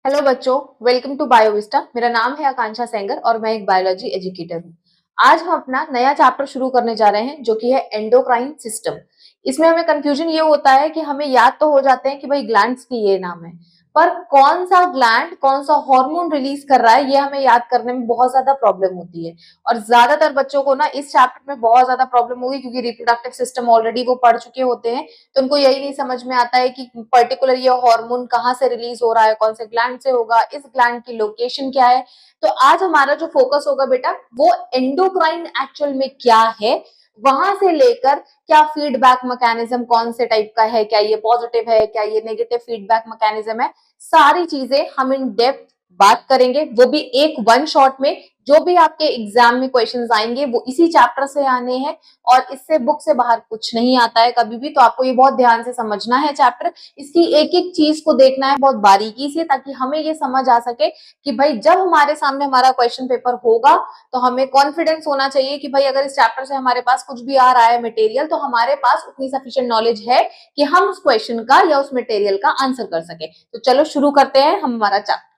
Hello बच्चों, welcome to बायोविस्टा। मेरा नाम है आकांक्षा सेंगर और मैं एक बायोलॉजी एजुकेटर हूँ। आज हम अपना नया चैप्टर शुरू करने जा रहे हैं जो कि है एंडोक्राइन सिस्टम। इसमें हमें कंफ्यूजन ये होता है कि हमें याद तो हो जाते हैं कि भाई ग्लैंड्स की ये नाम है, पर कौन सा ग्लैंड कौन सा हार्मोन रिलीज कर रहा है ये हमें याद करने में बहुत ज्यादा प्रॉब्लम होती है। और ज्यादातर बच्चों को ना इस चैप्टर में बहुत ज्यादा प्रॉब्लम होगी क्योंकि रिप्रोडक्टिव सिस्टम ऑलरेडी वो पढ़ चुके होते हैं, तो उनको यही नहीं समझ में आता है कि पर्टिकुलर ये हार्मोन कहाँ से रिलीज हो रहा है, कौन से ग्लैंड से होगा, इस ग्लैंड की लोकेशन क्या है। तो आज हमारा जो फोकस होगा बेटा वो एंडोक्राइन एक्चुअल में क्या है, वहां से लेकर क्या फीडबैक मैकेनिज्म कौन से टाइप का है, क्या ये पॉजिटिव है, क्या ये नेगेटिव फीडबैक मैकेनिज्म है, सारी चीजें हम इन डेप्थ बात करेंगे, वो भी एक वन शॉट में। जो भी आपके एग्जाम में क्वेश्चंस आएंगे वो इसी चैप्टर से आने हैं और इससे बुक से बाहर कुछ नहीं आता है कभी भी। तो आपको ये बहुत ध्यान से समझना है चैप्टर, इसकी एक एक चीज को देखना है बहुत बारीकी से, ताकि हमें ये समझ आ सके कि भाई जब हमारे सामने हमारा क्वेश्चन पेपर होगा तो हमें कॉन्फिडेंस होना चाहिए कि भाई अगर इस चैप्टर से हमारे पास कुछ भी आ रहा है मटेरियल, तो हमारे पास उतनी सफिशिएंट नॉलेज है कि हम उस क्वेश्चन का या उस मटेरियल का आंसर कर सके। तो चलो शुरू करते हैं हम हमारा चैप्टर।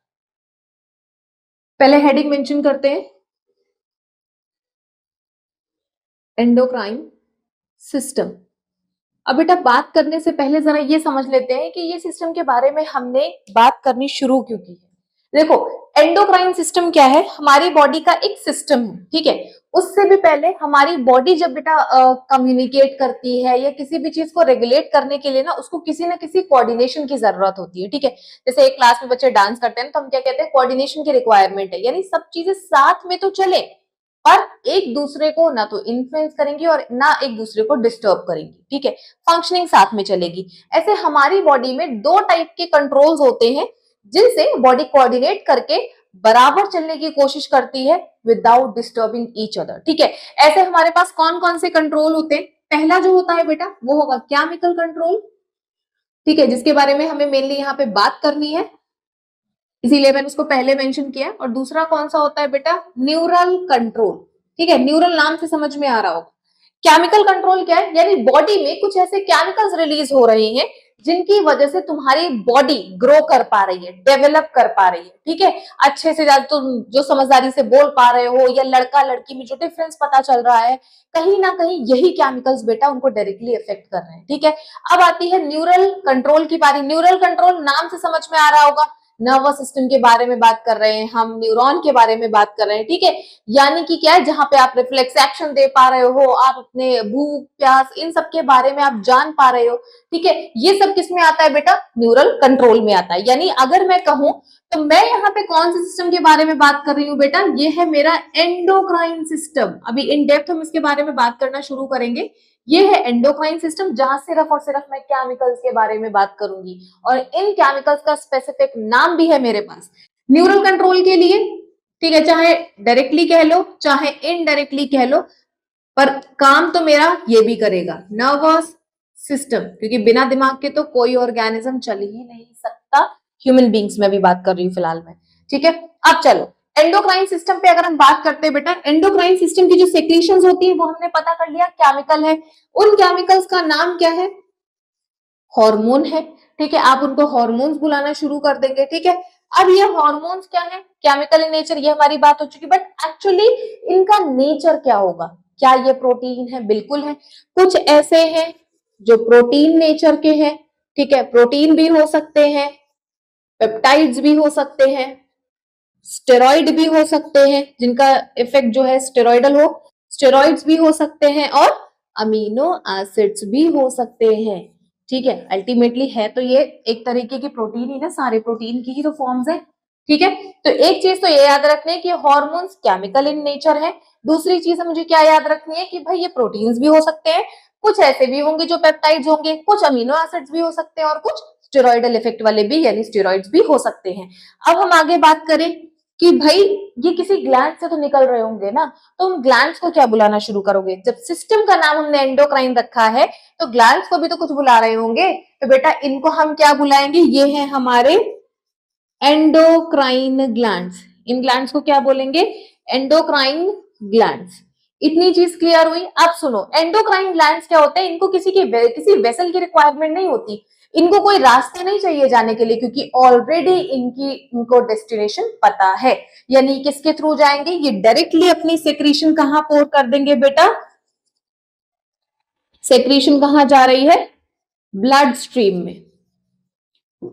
पहले हेडिंग मेंशन करते हैं, एंडोक्राइन सिस्टम। अब बेटा बात करने से पहले जरा ये समझ लेते हैं कि ये सिस्टम के बारे में हमने बात करनी शुरू क्यों की है। देखो, एंडोक्राइन सिस्टम क्या है, हमारी बॉडी का एक सिस्टम है, ठीक है। उससे भी पहले हमारी बॉडी जब बेटा कम्युनिकेट करती है या किसी भी चीज को रेगुलेट करने के लिए ना उसको किसी ना किसी कोऑर्डिनेशन की जरूरत होती है, ठीक है। जैसे एक क्लास में बच्चे डांस करते हैं तो हम क्या कहते हैं, कोऑर्डिनेशन की रिक्वायरमेंट है, यानी सब चीजें साथ में तो चले पर एक दूसरे को ना तो इन्फ्लुएंस करेंगी और ना एक दूसरे को डिस्टर्ब करेंगी, ठीक है। फंक्शनिंग साथ में चलेगी। ऐसे हमारी बॉडी में दो टाइप के कंट्रोल्स होते हैं जिनसे बॉडी कोऑर्डिनेट करके बराबर चलने की कोशिश करती है विदाउट डिस्टर्बिंग ईच अदर, ठीक है। ऐसे हमारे पास कौन कौन से कंट्रोल होते हैं। पहला जो होता है बेटा वो होगा केमिकल कंट्रोल, ठीक है, जिसके बारे में हमें मेनली यहाँ पे बात करनी है, इसीलिए मैंने उसको पहले मेंशन किया। और दूसरा कौन सा होता है बेटा, न्यूरल कंट्रोल, ठीक है। न्यूरल नाम से समझ में आ रहा होगा। केमिकल कंट्रोल क्या है, यानी बॉडी में कुछ ऐसे केमिकल्स रिलीज हो रहे हैं जिनकी वजह से तुम्हारी बॉडी ग्रो कर पा रही है, डेवलप कर पा रही है, ठीक है। अच्छे से ज्यादा तुम जो समझदारी से बोल पा रहे हो या लड़का लड़की में जो डिफरेंस पता चल रहा है, कहीं ना कहीं यही केमिकल्स बेटा उनको डायरेक्टली इफेक्ट कर रहे हैं, ठीक है। अब आती है न्यूरल कंट्रोल की बारी। न्यूरल कंट्रोल नाम से समझ में आ रहा होगा, नर्वस सिस्टम के बारे में बात कर रहे हैं हम, न्यूरॉन के बारे में बात कर रहे हैं, ठीक है। यानी कि क्या है, जहां पे आप रिफ्लेक्स एक्शन दे पा रहे हो, आप अपने भूख प्यास इन सब के बारे में आप जान पा रहे हो, ठीक है। ये सब किस में आता है बेटा, न्यूरल कंट्रोल में आता है। यानी अगर मैं कहूं तो मैं यहाँ पे कौन से सिस्टम के बारे में बात कर रही हूँ बेटा, ये है मेरा एंडोक्राइन सिस्टम। अभी इन डेप्थ हम इसके बारे में बात करना शुरू करेंगे। ये है एंडोक्राइन सिस्टम, जहां सिर्फ और सिर्फ मैं केमिकल्स के बारे में बात करूंगी और इन केमिकल्स का स्पेसिफिक नाम भी है मेरे पास। न्यूरल कंट्रोल के लिए, ठीक है, चाहे डायरेक्टली कह लो चाहे इनडायरेक्टली कह लो, पर काम तो मेरा ये भी करेगा, नर्वस सिस्टम, क्योंकि बिना दिमाग के तो कोई ऑर्गेनिज्म चल ही नहीं सकता। ह्यूमन बींग्स में भी बात कर रही हूँ फिलहाल में, ठीक है। अब चलो एंडोक्राइन सिस्टम पे अगर हम बात करते हैं बेटा, एंडोक्राइन सिस्टम की जो सेक्रीशंस होती है वो हमने पता कर लिया केमिकल है। उन केमिकल्स का नाम क्या है, हार्मोन है, ठीक है। आप उनको हार्मोन्स बुलाना शुरू कर देंगे, ठीक है। अब ये हार्मोन्स क्या है, केमिकल इन नेचर, ये हमारी बात हो चुकी। बट एक्चुअली इनका नेचर क्या होगा, क्या ये प्रोटीन है, बिल्कुल है। कुछ ऐसे हैं जो प्रोटीन नेचर के हैं, ठीक है, प्रोटीन भी हो सकते हैं, पेप्टाइड्स भी हो सकते हैं, स्टेरॉइड भी हो सकते हैं जिनका इफेक्ट जो है स्टेरॉइडल हो, स्टेरॉइड्स भी हो सकते हैं और अमीनो एसिड्स भी हो सकते हैं, ठीक है। अल्टीमेटली है तो ये एक तरीके की प्रोटीन ही ना, सारे प्रोटीन की ही तो फॉर्म्स है, ठीक है। तो एक चीज तो ये याद रखनी है कि हॉर्मोन्स केमिकल इन नेचर है। दूसरी चीज मुझे क्या याद रखनी है कि भाई ये प्रोटीन्स भी हो सकते हैं, कुछ ऐसे भी होंगे जो पेप्टाइड्स होंगे, कुछ अमीनो एसिड्स भी हो सकते हैं और कुछ स्टेरॉइडल इफेक्ट वाले भी यानी स्टेरॉइड्स भी हो सकते हैं। अब हम आगे बात करें कि भाई ये किसी ग्लैंड से तो निकल रहे होंगे ना, तो उन ग्लैंड्स को क्या बुलाना शुरू करोगे। जब सिस्टम का नाम हमने एंडोक्राइन रखा है तो ग्लैंड्स को भी तो कुछ बुला रहे होंगे, तो बेटा इनको हम क्या बुलाएंगे, ये है हमारे एंडोक्राइन ग्लैंड्स। इन ग्लैंड्स को क्या बोलेंगे, एंडोक्राइन ग्लैंड्स। इतनी चीज क्लियर हुई। अब सुनो, एंडोक्राइन ग्लैंड्स क्या होते हैं, इनको किसी वेसल की रिक्वायरमेंट नहीं होती। इनको कोई रास्ते नहीं चाहिए जाने के लिए, क्योंकि ऑलरेडी इनको डेस्टिनेशन पता है। यानी किसके थ्रू जाएंगे, ये डायरेक्टली अपनी सेक्रीशन कहां पोर कर देंगे बेटा, सेक्रीशन कहां जा रही है, ब्लड स्ट्रीम में।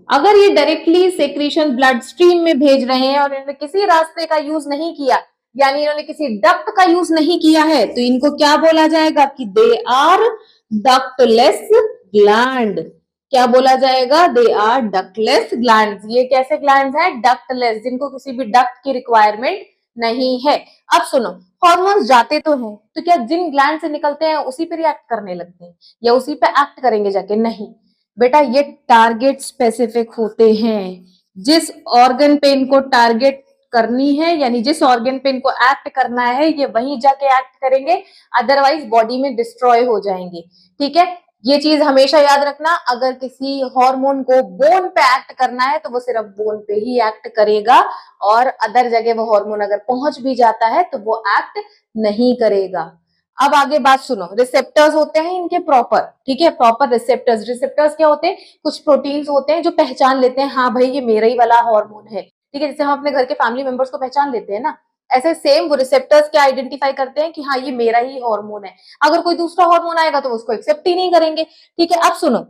अगर ये डायरेक्टली सेक्रीशन ब्लड स्ट्रीम में भेज रहे हैं और इन्होंने किसी रास्ते का यूज नहीं किया, यानी इन्होंने किसी डक्ट का यूज नहीं किया है, तो इनको क्या बोला जाएगा कि दे आर डक्टलेस ग्लैंड। क्या बोला जाएगा, दे आर डक्टलेस ग्लैंड। ये कैसे ग्लैंड है, डक्टलेस, जिनको किसी भी डक्ट की रिक्वायरमेंट नहीं है। अब सुनो, हॉर्मोन्स जाते तो हैं, तो क्या जिन ग्लैंड से निकलते हैं उसी पे रिएक्ट करने लगते हैं या उसी पे एक्ट करेंगे जाके, नहीं बेटा, ये टारगेट स्पेसिफिक होते हैं। जिस ऑर्गन पे इनको टारगेट करनी है, यानी जिस ऑर्गन पे इनको एक्ट करना है, ये वहीं जाके एक्ट करेंगे, अदरवाइज बॉडी में डिस्ट्रॉय हो जाएंगे। ठीक है, ये चीज हमेशा याद रखना, अगर किसी हार्मोन को बोन पे एक्ट करना है तो वो सिर्फ बोन पे ही एक्ट करेगा, और अदर जगह वो हार्मोन अगर पहुंच भी जाता है तो वो एक्ट नहीं करेगा। अब आगे बात सुनो, रिसेप्टर्स होते हैं इनके प्रॉपर, ठीक है, प्रॉपर रिसेप्टर्स। रिसेप्टर्स क्या होते हैं, कुछ प्रोटीन्स होते हैं जो पहचान लेते हैं, हाँ भाई ये मेरा ही वाला हार्मोन है, ठीक है, जैसे हम अपने घर के फैमिली मेंबर्स को पहचान लेते हैं ना, ऐसे सेम वो रिसेप्टर्स क्या आइडेंटिफाई करते हैं कि हाँ ये मेरा ही हार्मोन है। अगर कोई दूसरा हार्मोन आएगा तो उसको एक्सेप्ट ही नहीं करेंगे। ठीक है, अब सुनो,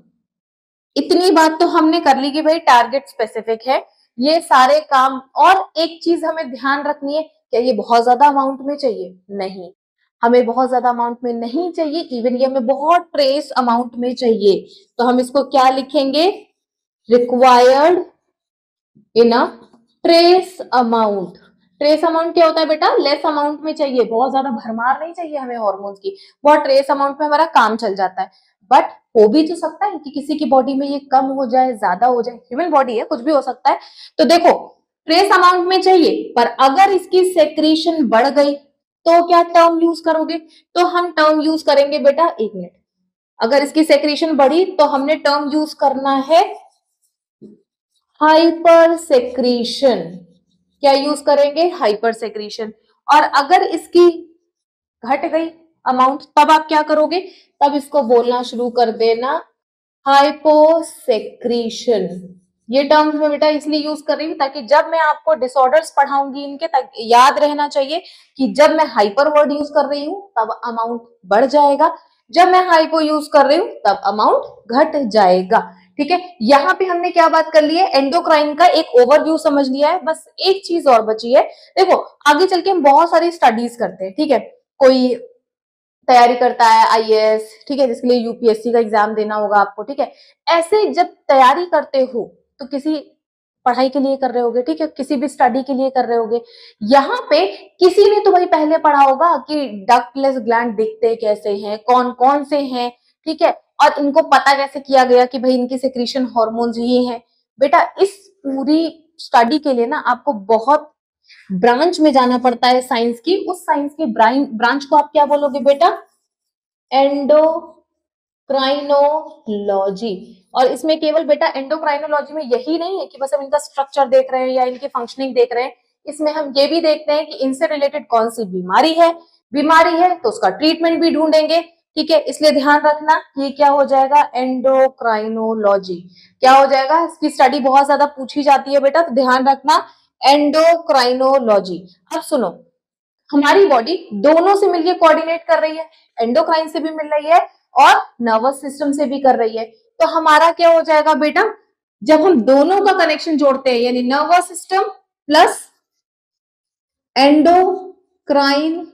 इतनी बात तो हमने कर ली कि भाई टारगेट स्पेसिफिक है ये सारे काम। और एक चीज हमें ध्यान रखनी है, क्या ये बहुत ज्यादा अमाउंट में चाहिए, नहीं, हमें बहुत ज्यादा अमाउंट में नहीं चाहिए, इवन ये हमें बहुत ट्रेस अमाउंट में चाहिए। तो हम इसको क्या लिखेंगे, required in a trace amount. Trace amount क्या होता है बेटा, लेस अमाउंट में चाहिए, बहुत ज्यादा भरमार नहीं चाहिए हमें हार्मोन्स की, बहुत ट्रेस अमाउंट में हमारा काम चल जाता है। बट हो भी तो सकता है कि किसी की बॉडी में ये कम हो जाए, ज्यादा हो जाए, ह्यूमन बॉडी है, कुछ भी हो सकता है। तो देखो, ट्रेस अमाउंट में चाहिए, पर अगर इसकी सेक्रीशन बढ़ गई तो क्या टर्म यूज करोगे, तो हम टर्म यूज करेंगे बेटा, एक मिनट, अगर इसकी सेक्रीशन बढ़ी तो हमने टर्म यूज करना है हाइपर सेक्रीशन। क्या यूज करेंगे, हाइपर सेक्रीशन। और अगर इसकी घट गई अमाउंट, तब आप क्या करोगे, तब इसको बोलना शुरू कर देना हाइपोसेक्रीशन। ये टर्म्स में बेटा इसलिए यूज कर रही हूँ ताकि जब मैं आपको डिसऑर्डर्स पढ़ाऊंगी इनके, तक याद रहना चाहिए कि जब मैं हाइपर वर्ड यूज कर रही हूँ तब अमाउंट बढ़ जाएगा, जब मैं हाइपो यूज कर रही हूँ तब अमाउंट घट जाएगा। ठीक है, यहाँ पे हमने क्या बात कर ली है, एंडोक्राइन का एक ओवरव्यू समझ लिया है, बस एक चीज और बची है। देखो, आगे चल के हम बहुत सारी स्टडीज करते हैं, ठीक है, कोई तैयारी करता है आईएएस, ठीक है, जिसके लिए यूपीएससी का एग्जाम देना होगा आपको, ठीक है, ऐसे जब तैयारी करते हो तो किसी पढ़ाई के लिए कर रहे होगे, ठीक है, किसी भी स्टडी के लिए कर रहे होगे, यहाँ पे किसी ने तो भाई पहले पढ़ा होगा कि डक्टलेस ग्लैंड दिखते कैसे हैं, कौन कौन से हैं, ठीक है, और इनको पता कैसे किया गया कि भाई इनकी सेक्रीशन हॉर्मोन्स ही हैं। बेटा इस पूरी स्टडी के लिए ना आपको बहुत ब्रांच में जाना पड़ता है साइंस की, उस साइंस की ब्रांच को आप क्या बोलोगे बेटा, एंडोक्राइनोलॉजी। और इसमें केवल बेटा एंडोक्राइनोलॉजी में यही नहीं है कि बस हम इनका स्ट्रक्चर देख रहे हैं या इनकी फंक्शनिंग देख रहे हैं, इसमें हम ये भी देखते हैं कि इनसे रिलेटेड कौन सी बीमारी है तो उसका ट्रीटमेंट भी ढूंढेंगे। ठीक है, इसलिए ध्यान रखना ये क्या हो जाएगा, एंडोक्राइनोलॉजी। क्या हो जाएगा, इसकी स्टडी बहुत ज्यादा पूछी जाती है बेटा, तो ध्यान रखना एंडोक्राइनोलॉजी। अब सुनो, हमारी बॉडी दोनों से मिलकर कोऑर्डिनेट कर रही है, एंडोक्राइन से भी मिल रही है और नर्वस सिस्टम से भी कर रही है। तो हमारा क्या हो जाएगा बेटा, जब हम दोनों का कनेक्शन जोड़ते हैं, यानी nervous system plus endocrine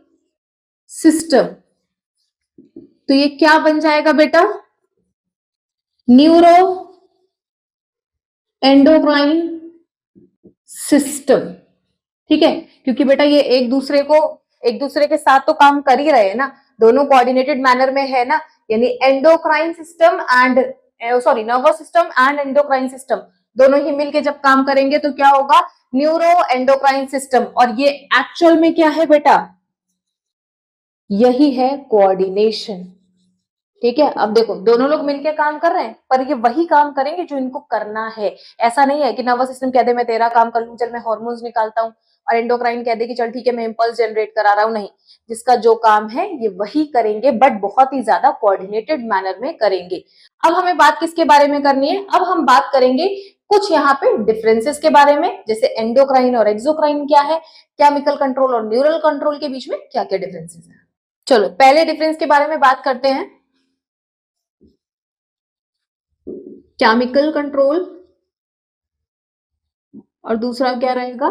system, तो ये क्या बन जाएगा बेटा, न्यूरो एंडोक्राइन सिस्टम। ठीक है, क्योंकि बेटा ये एक दूसरे के साथ तो काम कर ही रहे हैं ना, दोनों कोऑर्डिनेटेड मैनर में है ना, यानी endocrine system and nervous system and endocrine system दोनों ही मिलके जब काम करेंगे तो क्या होगा, न्यूरो एंडोक्राइन सिस्टम। और ये एक्चुअल में क्या है बेटा, यही है कोऑर्डिनेशन। ठीक है, अब देखो दोनों लोग मिलके काम कर रहे हैं, पर ये वही काम करेंगे जो इनको करना है। ऐसा नहीं है कि नर्वस सिस्टम कह दे मैं तेरा काम कर लूं, चल मैं हार्मोन्स निकालता हूँ, और एंडोक्राइन कह दे कि चल ठीक है मैं इंपल्स जनरेट करा रहा हूँ। नहीं, जिसका जो काम है ये वही करेंगे, बट बहुत ही ज्यादा कोऑर्डिनेटेड मैनर में करेंगे। अब हमें बात किसके बारे में करनी है? अब हम बात करेंगे कुछ यहाँ पे डिफरेंसेस के बारे में, जैसे एंडोक्राइन और एक्सोक्राइन क्या है, केमिकल कंट्रोल और न्यूरल कंट्रोल के बीच में क्या क्या डिफरेंसेस है। चलो पहले डिफरेंस के बारे में बात करते हैं। केमिकल कंट्रोल और दूसरा क्या रहेगा?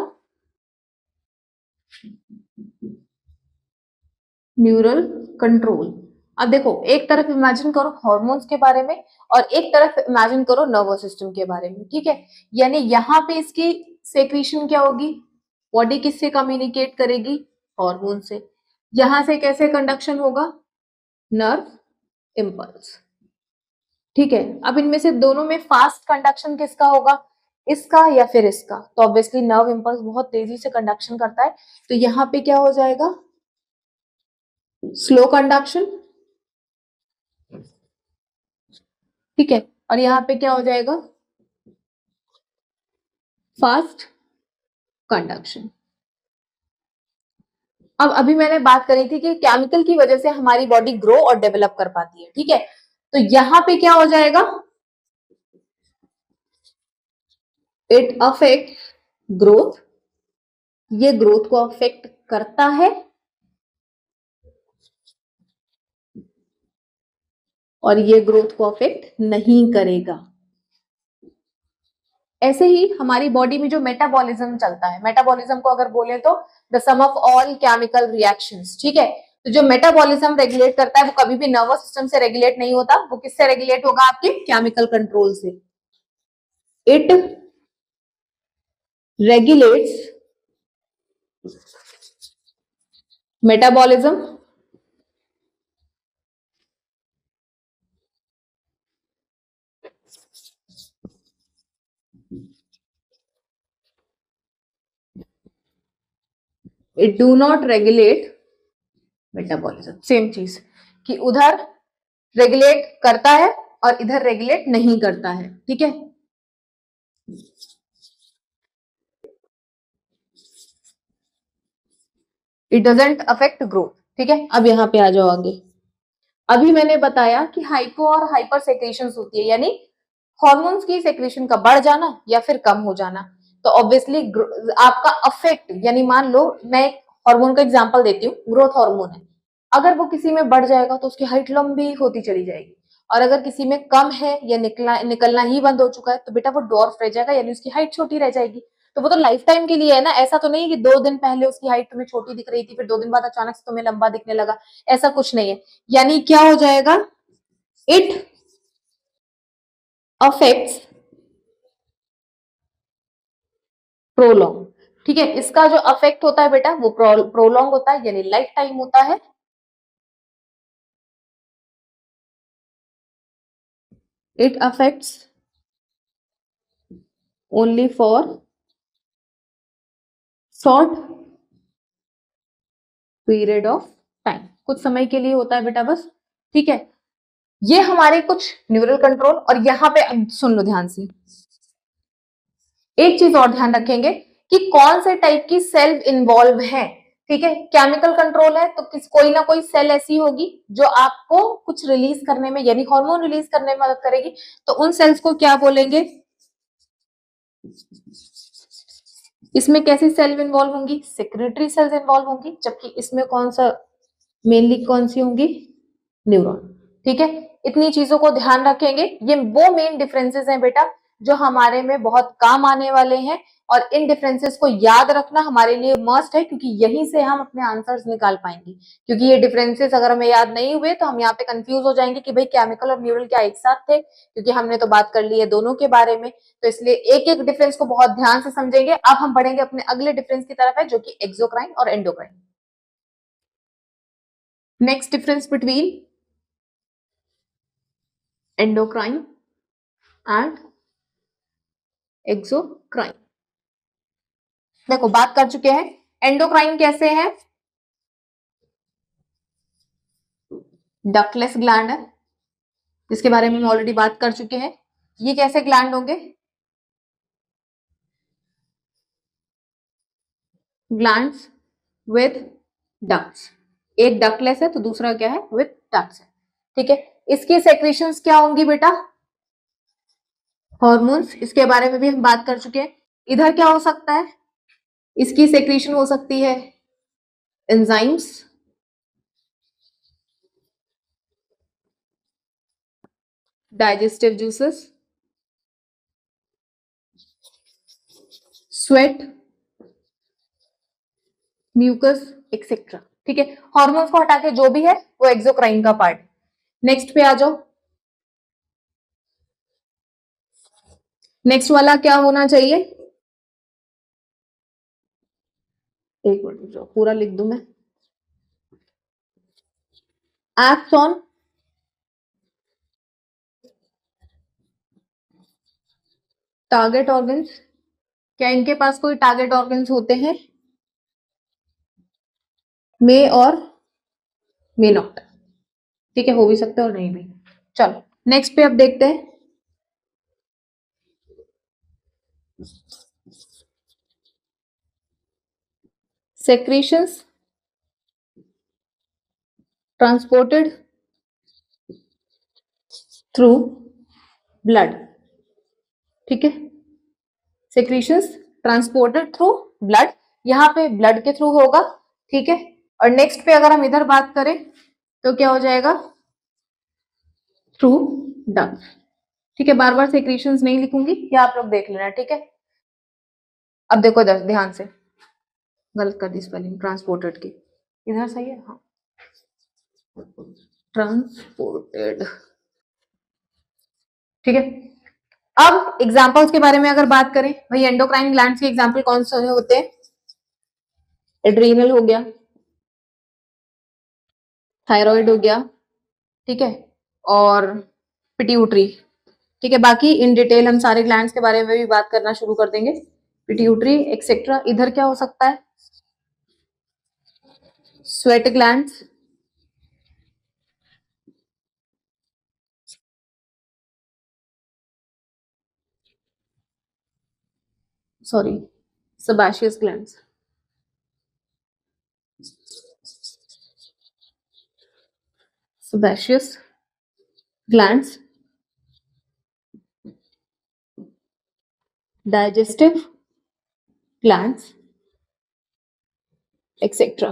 Neural control. अब देखो एक तरफ इमेजिन करो हार्मोन्स के बारे में और एक तरफ इमेजिन करो नर्वस सिस्टम के बारे में, ठीक है। यानी यहाँ पे इसकी सेक्रीशन क्या होगी? बॉडी किससे कम्युनिकेट करेगी? हार्मोन से। यहां से कैसे कंडक्शन होगा? Nerve impulse. ठीक है, अब इनमें से दोनों में फास्ट कंडक्शन किसका होगा? इसका या फिर इसका? तो ऑब्वियसली नर्व इम्पल्स बहुत तेजी से कंडक्शन करता है, तो यहाँ पे क्या हो जाएगा? Slow conduction. ठीक है, और यहाँ पे क्या हो जाएगा? Fast conduction. अब अभी मैंने बात करी थी कि केमिकल की वजह से हमारी बॉडी ग्रो और डेवलप कर पाती है, ठीक है। तो यहां पे क्या हो जाएगा? It affect growth. ये ग्रोथ को अफेक्ट करता है और ये ग्रोथ को अफेक्ट नहीं करेगा। ऐसे ही हमारी बॉडी में जो मेटाबॉलिज्म चलता है, मेटाबॉलिज्म को अगर बोले तो the sum of all chemical reactions, ठीक है। तो जो मेटाबॉलिज्म रेगुलेट करता है वो कभी भी नर्वस सिस्टम से रेगुलेट नहीं होता, वो किससे रेगुलेट होगा? आपके केमिकल कंट्रोल से। It regulates metabolism it do not regulate metabolism. Same चीज कि उधर रेगुलेट करता है और इधर रेगुलेट नहीं करता है, ठीक है। इट डजेंट अफेक्ट ग्रोथ, ठीक है। अब यहां पे आ जाओ आगे। अभी मैंने बताया कि हाइपो और हाइपर सेक्रेशन होती है, यानी हॉर्मोन्स की सेक्रेशन का बढ़ जाना या फिर कम हो जाना। तो ऑब्वियसली आपका अफेक्ट, यानी मान लो मैं एक हार्मोन का एग्जांपल देती हूँ, ग्रोथ हार्मोन है। अगर वो किसी में बढ़ जाएगा तो उसकी हाइट लंबी होती चली जाएगी, और अगर किसी में कम है या निकलना ही बंद हो चुका है तो बेटा वो डॉर्फ रह जाएगा, यानी उसकी हाइट छोटी रह जाएगी। तो वो तो लाइफ टाइम के लिए है ना, ऐसा तो नहीं कि 2 दिन पहले उसकी हाइट तुम्हें छोटी दिख रही थी फिर 2 दिन बाद अचानक से तुम्हें लंबा दिखने लगा, ऐसा कुछ नहीं है। यानी क्या हो जाएगा? इट अफेक्ट्स प्रोलॉन्ग, ठीक है। इसका जो अफेक्ट होता है बेटा वो प्रोलॉन्ग होता है, यानी लाइफ टाइम होता है। It affects only for short period of time, कुछ समय के लिए होता है बेटा बस, ठीक है। ये हमारे कुछ न्यूरल कंट्रोल। और यहां पे अब सुन लो ध्यान से, एक चीज और ध्यान रखेंगे कि कौन से टाइप की सेल इन्वॉल्व है, ठीक है। केमिकल कंट्रोल है तो कोई ना कोई सेल ऐसी होगी जो आपको कुछ रिलीज करने में, यानी हार्मोन रिलीज करने में मदद करेगी। तो उन सेल्स को क्या बोलेंगे? इसमें कैसी सेल इन्वॉल्व होंगी? सेक्रेटरी सेल्स इन्वॉल्व होंगी, जबकि इसमें कौन सा मेनली कौन सी होंगी? न्यूरॉन, ठीक है। इतनी चीजों को ध्यान रखेंगे, ये वो मेन डिफरेंसेस हैं बेटा जो हमारे में बहुत काम आने वाले हैं। और इन डिफरेंसेस को याद रखना हमारे लिए मस्ट है, क्योंकि यहीं से हम अपने आंसर्स निकाल पाएंगे। क्योंकि ये डिफरेंसेस अगर हमें याद नहीं हुए तो हम यहाँ पे कंफ्यूज हो जाएंगे कि भाई केमिकल और न्यूरल क्या एक साथ थे, क्योंकि हमने तो बात कर ली है दोनों के बारे में। तो इसलिए एक एक डिफरेंस को बहुत ध्यान से समझेंगे। अब हम बढ़ेंगे अपने अगले डिफरेंस की तरफ है, जो कि एक्सोक्राइन और endocrine. Next difference between endocrine and exocrine. देखो बात कर चुके हैं, एंडोक्राइन कैसे है? डक्टलेस ग्लैंड है, जिसके बारे में हम ऑलरेडी बात कर चुके हैं। ये कैसे ग्लैंड होंगे? Glands with ducts. एक डक्टलेस है तो दूसरा क्या है? विद डक्ट्स है। ठीक है, इसकी सेक्रेशंस क्या होंगी बेटा? हॉर्मोन्स। इसके बारे में भी हम बात कर चुके हैं। इधर क्या हो सकता है? इसकी सेक्रेशन हो सकती है enzymes, digestive juices, sweat, mucus etcetera. ठीक है, हार्मोन्स को हटा के जो भी है वो एक्सोक्राइन का पार्ट। नेक्स्ट पे आ जाओ। नेक्स्ट वाला क्या होना चाहिए? एक मिनट जो पूरा लिख दूं मैं। Act on target organs. क्या इनके पास कोई टारगेट ऑर्गन्स होते हैं? मे और मे नॉट। ठीक है, हो भी सकते और नहीं भी। चलो नेक्स्ट पे अब देखते हैं। Secretions transported through blood. ठीक है, सेक्रेशंस ट्रांसपोर्टेड थ्रू ब्लड, यहां पे ब्लड के थ्रू होगा। ठीक है, और नेक्स्ट पे अगर हम इधर बात करें तो क्या हो जाएगा? Through duct. ठीक है, बार बार सेक्रेशंस नहीं लिखूंगी, ये आप लोग देख लेना। ठीक है, अब देखो इधर ध्यान से, गलत कर दी स्पेलिंग ट्रांसपोर्टेड की, इधर सही है। हाँ, ट्रांसपोर्टेड। ठीक है, अब एग्जांपल्स के बारे में अगर बात करें, भाई एंडोक्राइन ग्लैंड्स के एग्जांपल कौन से होते हैं? एड्रीनल हो गया, थायराइड हो गया, ठीक है, और पिट्यूटरी। ठीक है, बाकी इन डिटेल हम सारे ग्लैंड्स के बारे में भी बात करना शुरू कर देंगे। Pituitary etcetera. इधर क्या हो सकता है? Sweat glands, sorry sebaceous glands, sebaceous glands, digestive glands etcetera.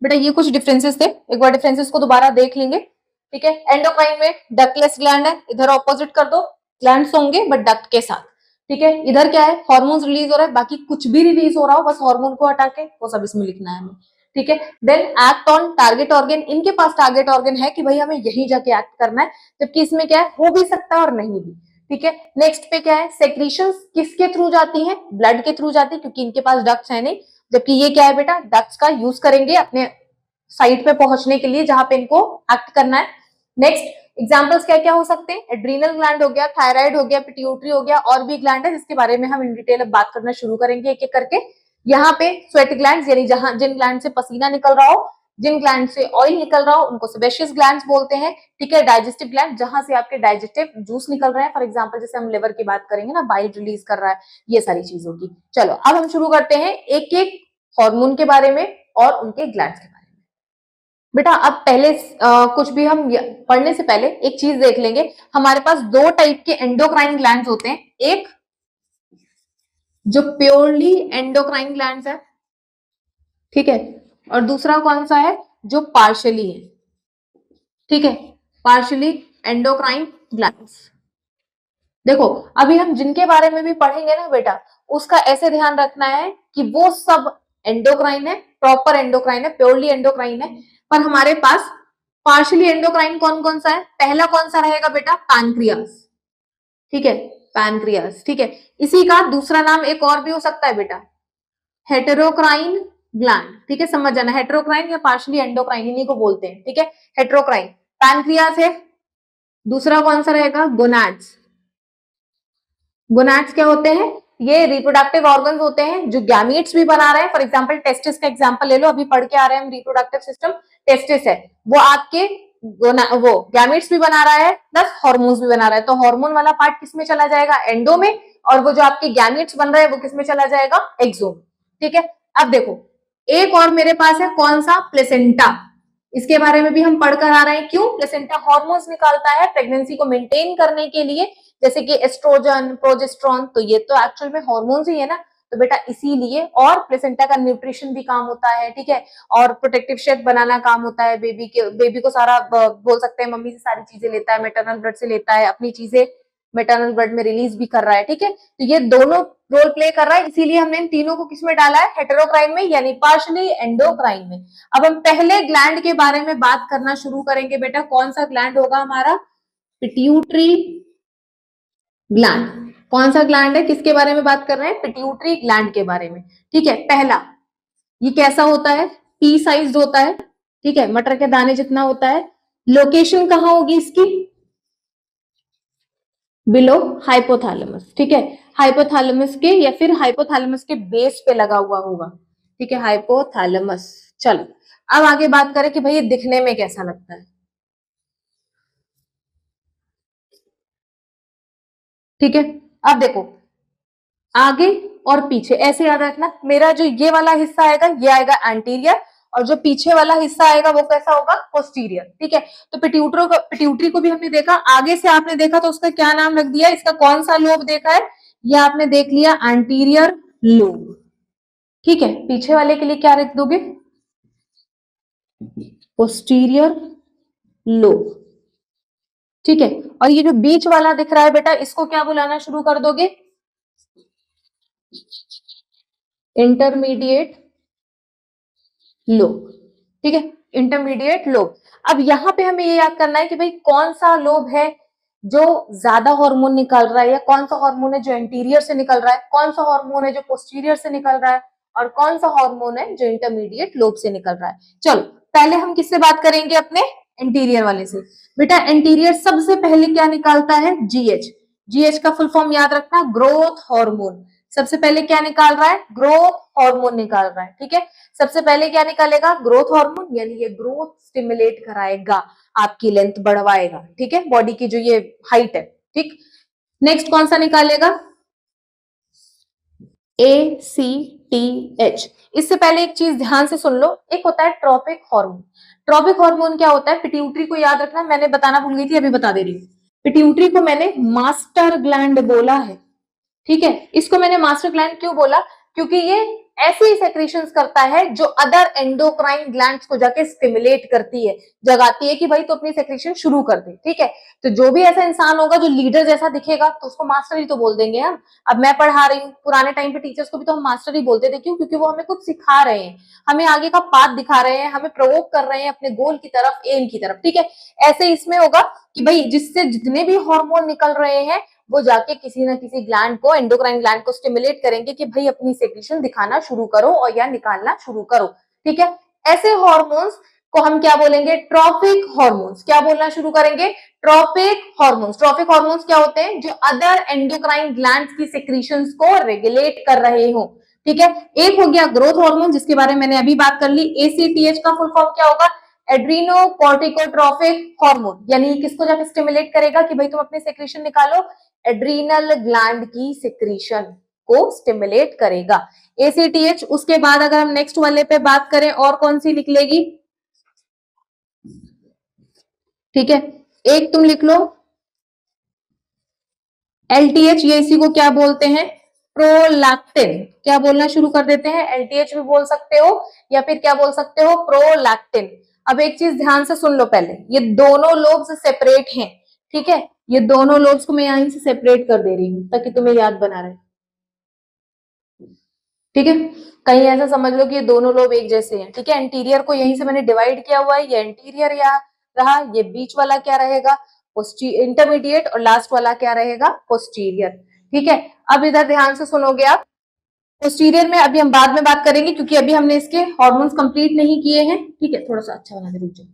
बेटा ये कुछ डिफरेंसेस थे, एक बार डिफरेंसेस को दोबारा देख लेंगे। ठीक है, एंडोक्राइन में डक्टलेस ग्लैंड है, इधर ऑपोजिट कर दो, ग्लैंड्स होंगे बट डक्ट के साथ। ठीक है, इधर क्या है? हार्मोन्स रिलीज हो रहा है, बाकी कुछ भी रिलीज हो रहा हो, बस हार्मोन को हटा के वो सब इसमें लिखना है हमें। ठीक है, then act on target organ. इनके पास टारगेट ऑर्गन है कि भाई हमें यही जाके एक्ट करना है, जबकि इसमें क्या है? हो भी सकता है और नहीं भी। ठीक है, नेक्स्ट पे क्या है? सेक्रीशंस किसके थ्रू जाती है? ब्लड के थ्रू जाती है, क्योंकि इनके पास डक्ट्स है नहीं। जबकि ये क्या है बेटा? डक्ट्स का यूज करेंगे अपने साइट पे पहुंचने के लिए जहां पे इनको एक्ट करना है। नेक्स्ट एग्जांपल्स क्या क्या हो सकते हैं? एड्रीनल ग्लैंड हो गया, थायराइड हो गया, पिट्यूटरी हो गया, और भी ग्लैंड है जिसके बारे में हम इन डिटेल अब बात करना शुरू करेंगे एक एक करके। यहाँ पे स्वेट ग्लैंड्स, यानी जहां जिन ग्लैंड से पसीना निकल रहा हो, जिन ग्लैंड से ऑयल निकल रहा हो, उनको सेबेशियस ग्लैंड्स बोलते हैं। ठीक है, डाइजेस्टिव ग्लैंड, जहां से आपके डाइजेस्टिव जूस निकल रहे हैं, फॉर एग्जांपल जैसे हम लिवर की बात करेंगे ना, बाइल रिलीज कर रहा है, ये सारी चीजों की। चलो अब हम शुरू करते हैं एक एक हार्मोन के बारे में और उनके ग्लैंड्स के बारे में। बेटा अब पहले कुछ भी हम पढ़ने से पहले एक चीज देख लेंगे। हमारे पास दो टाइप के एंडोक्राइन ग्लैंड्स होते हैं, एक जो प्योरली एंडोक्राइन ग्लैंड्स है, ठीक है, और दूसरा कौन सा है? जो पार्शियली है। ठीक है, पार्शियली एंडोक्राइन ग्लैंड्स। देखो अभी हम जिनके बारे में भी पढ़ेंगे ना बेटा, उसका ऐसे ध्यान रखना है कि वो सब एंडोक्राइन है, प्रॉपर एंडोक्राइन है, प्योरली एंडोक्राइन है। पर हमारे पास पार्शियली एंडोक्राइन कौन कौन सा है? पहला कौन सा रहेगा बेटा? पैनक्रियास। ठीक है, पैनक्रियास। ठीक है, इसी का दूसरा नाम एक और भी हो सकता है बेटा, हेटेरोक्राइन ग्लैंड। ठीक है, समझ जाना, हेटेरोक्राइन या पार्शियली एंडोक्राइन इन्हीं को बोलते हैं। ठीक है, हेटेरोक्राइन पैनक्रियास है। दूसरा कौन सा रहेगा? गोनाड्स। गोनाड्स क्या होते हैं? ये रिप्रोडक्टिव ऑर्गन्स होते हैं जो गैमीट्स भी बना रहे हैं। फॉर एग्जांपल टेस्टिस का एग्जांपल ले लो, अभी पढ़ के आ रहे हैं हम रिप्रोडक्टिव सिस्टम। टेस्टिस है वो आपके वो गैमेट्स भी बना रहा है प्लस हार्मोन्स भी बना रहा है, तो हार्मोन वाला पार्ट किसमें चला जाएगा, एंडो में, और वो जो आपके गैमेट्स बन रहे हैं वो किसमें चला जाएगा, एक्सो में। ठीक है, अब देखो एक और मेरे पास है कौन सा, प्लेसेंटा। इसके बारे में भी हम पढ़कर आ रहे हैं, क्यों, प्लेसेंटा हार्मोन्स निकालता है प्रेगनेंसी को मेंटेन करने के लिए, जैसे कि एस्ट्रोजन, प्रोजेस्टेरोन, तो ये तो एक्चुअल में हार्मोन्स ही है ना, तो बेटा इसीलिए, और प्लेसेंटा का न्यूट्रिशन भी काम होता है, ठीक है, और प्रोटेक्टिव शेप बनाना काम होता है, बेबी को सारा बोल सकते हैं मम्मी से सारी चीजें लेता है, मैटरनल ब्लड से लेता है, अपनी चीजें मैटरनल ब्लड में रिलीज भी कर रहा है, ठीक है, तो ये दोनों रोल प्ले कर रहा है, इसीलिए हमने इन तीनों को किसमें डाला है, हेटेरोक्राइन में, यानी पार्शियली एंडोक्राइन में। अब हम पहले ग्लैंड के बारे में बात करना शुरू करेंगे बेटा, कौन सा ग्लैंड होगा हमारा, पिट्यूटरी ग्लैंड। कौन सा ग्लैंड है, किसके बारे में बात कर रहे हैं, पिट्यूटरी ग्लैंड के बारे में। ठीक है, पहला ये कैसा होता है, पी साइज होता है, ठीक है, मटर के दाने जितना होता है। लोकेशन कहां होगी इसकी, बिलो हाइपोथैलेमस, ठीक है, हाइपोथैलेमस के या फिर हाइपोथैलेमस के बेस पे लगा हुआ होगा, ठीक है, हाइपोथैलेमस। चलो अब आगे बात करें कि भाई ये दिखने में कैसा लगता है। ठीक है, अब देखो आगे और पीछे ऐसे याद रखना, मेरा जो ये वाला हिस्सा आएगा ये आएगा एंटीरियर, और जो पीछे वाला हिस्सा आएगा वो कैसा होगा, पोस्टीरियर। ठीक है, तो पिट्यूटरी को भी हमने देखा, आगे से आपने देखा तो उसका क्या नाम रख दिया, इसका कौन सा लोब देखा है, ये आपने देख लिया एंटीरियर लोब। ठीक है, पीछे वाले के लिए क्या रख दोगे, पोस्टीरियर लोब। ठीक है, और ये जो बीच वाला दिख रहा है बेटा, इसको क्या बुलाना शुरू कर दोगे, इंटरमीडिएट लोब। ठीक है, इंटरमीडिएट लोब। अब यहाँ पे हमें ये याद करना है कि भाई कौन सा लोब है जो ज्यादा हार्मोन निकाल रहा है, या कौन सा हार्मोन है जो इंटीरियर से निकल रहा है, कौन सा हार्मोन है जो पोस्टीरियर से निकल रहा है, और कौन सा हार्मोन है जो इंटरमीडिएट लोब से निकल रहा है। चलो पहले हम किससे बात करेंगे, अपने इंटीरियर वाले से। बेटा इंटीरियर सबसे पहले क्या निकालता है, जीएच। जीएच का फुल फॉर्म याद रखना, ग्रोथ हार्मोन। सबसे पहले क्या निकाल रहा है, ग्रोथ हार्मोन निकाल रहा है। ठीक है, सबसे पहले क्या निकालेगा, ग्रोथ हार्मोन, यानी ये ग्रोथ स्टिमुलेट कराएगा, आपकी लेंथ बढ़वाएगा। ठीक है, बॉडी की जो ये हाइट है। ठीक, नेक्स्ट कौन सा निकालेगा, ACTH। इससे पहले एक चीज ध्यान से सुन लो, एक होता है ट्रॉपिक हार्मोन। ट्रॉपिक हार्मोन क्या होता है, पिट्यूटरी को याद रखना, मैंने बताना भूल गई थी, अभी बता दे रही हूँ। पिट्यूटरी को मैंने मास्टर ग्लैंड बोला है। ठीक है, इसको मैंने मास्टर ग्लैंड क्यों बोला, क्योंकि ये ऐसे ही सेक्रेशंस करता है जो अदर एंडोक्राइन ग्लैंड्स को जाके स्टिमुलेट करती है, जगाती है कि भाई तो अपनी सेक्रेशन शुरू कर दे। ठीक है, तो जो भी ऐसा इंसान होगा जो लीडर जैसा दिखेगा तो उसको मास्टर ही तो बोल देंगे हम। अब मैं पढ़ा रही हूँ, पुराने टाइम पे टीचर्स को भी तो हम मास्टर ही बोलते थे, क्यों, क्योंकि वो हमें कुछ सिखा रहे हैं, हमें आगे का पाथ दिखा रहे हैं, हमें प्रोवोक कर रहे हैं अपने गोल की तरफ, एम की तरफ। ठीक है, ऐसे इसमें होगा कि भाई जिससे जितने भी हार्मोन निकल रहे हैं वो जाके किसी ना किसी ग्लैंड को, एंडोक्राइन ग्लैंड को स्टिमुलेट करेंगे कि भाई अपनी सेक्रेशन दिखाना शुरू करो और या निकालना शुरू करो। ठीक है, ऐसे हार्मोन्स को हम क्या बोलेंगे, ट्रॉपिक हार्मोन्स। क्या बोलना शुरू करेंगे, ट्रॉपिक हार्मोन्स। ट्रॉपिक हार्मोन्स क्या होते हैं, जो अदर एंडोक्राइन ग्लैंड्स की सेक्रेशंस को रेगुलेट कर रहे हो। ठीक है, एक हो गया ग्रोथ हार्मोन, जिसके बारे में मैंने अभी बात कर ली। ACTH का फुल फॉर्म क्या होगा, एड्रीनो कॉर्टिकोट्रॉपिक हार्मोन, यानी किसको जाके स्टिमुलेट करेगा कि भाई तुम अपने सेक्रेशन निकालो, एड्रीनल ग्लैंड की सेक्रीशन को स्टिमुलेट करेगा, ACTH। उसके बाद अगर हम नेक्स्ट वाले पे बात करें, और कौन सी निकलेगी, ठीक है, एक तुम लिख लो LTH, ये इसी को क्या बोलते हैं, प्रोलैक्टिन। क्या बोलना शुरू कर देते हैं, LTH भी बोल सकते हो या फिर क्या बोल सकते हो, प्रोलैक्टिन। अब एक चीज ध्यान से सुन लो, पहले ये दोनों लोब्स सेपरेट हैं। ठीक है, ये दोनों लोब्स को मैं यहीं से सेपरेट कर दे रही हूं ताकि तुम्हें याद बना रहे। ठीक है, कहीं ऐसा समझ लो कि ये दोनों लोब एक जैसे हैं। ठीक है, एंटीरियर को यहीं से मैंने डिवाइड किया हुआ है, ये एंटीरियर या रहा, ये बीच वाला क्या रहेगा, इंटरमीडिएट, और लास्ट वाला क्या रहेगा, पोस्टीरियर। ठीक है, अब इधर ध्यान से सुनोगे आप, पोस्टीरियर में अभी हम बाद में बात करेंगे, क्योंकि अभी हमने इसके हॉर्मोन्स कंप्लीट नहीं किए हैं। ठीक है, थोड़ा सा अच्छा बना दे, रुक जाओ।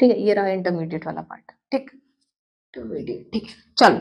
ठीक है, ये रहा इंटरमीडिएट वाला पार्ट। ठीक, इंटरमीडिएट, ठीक, चलो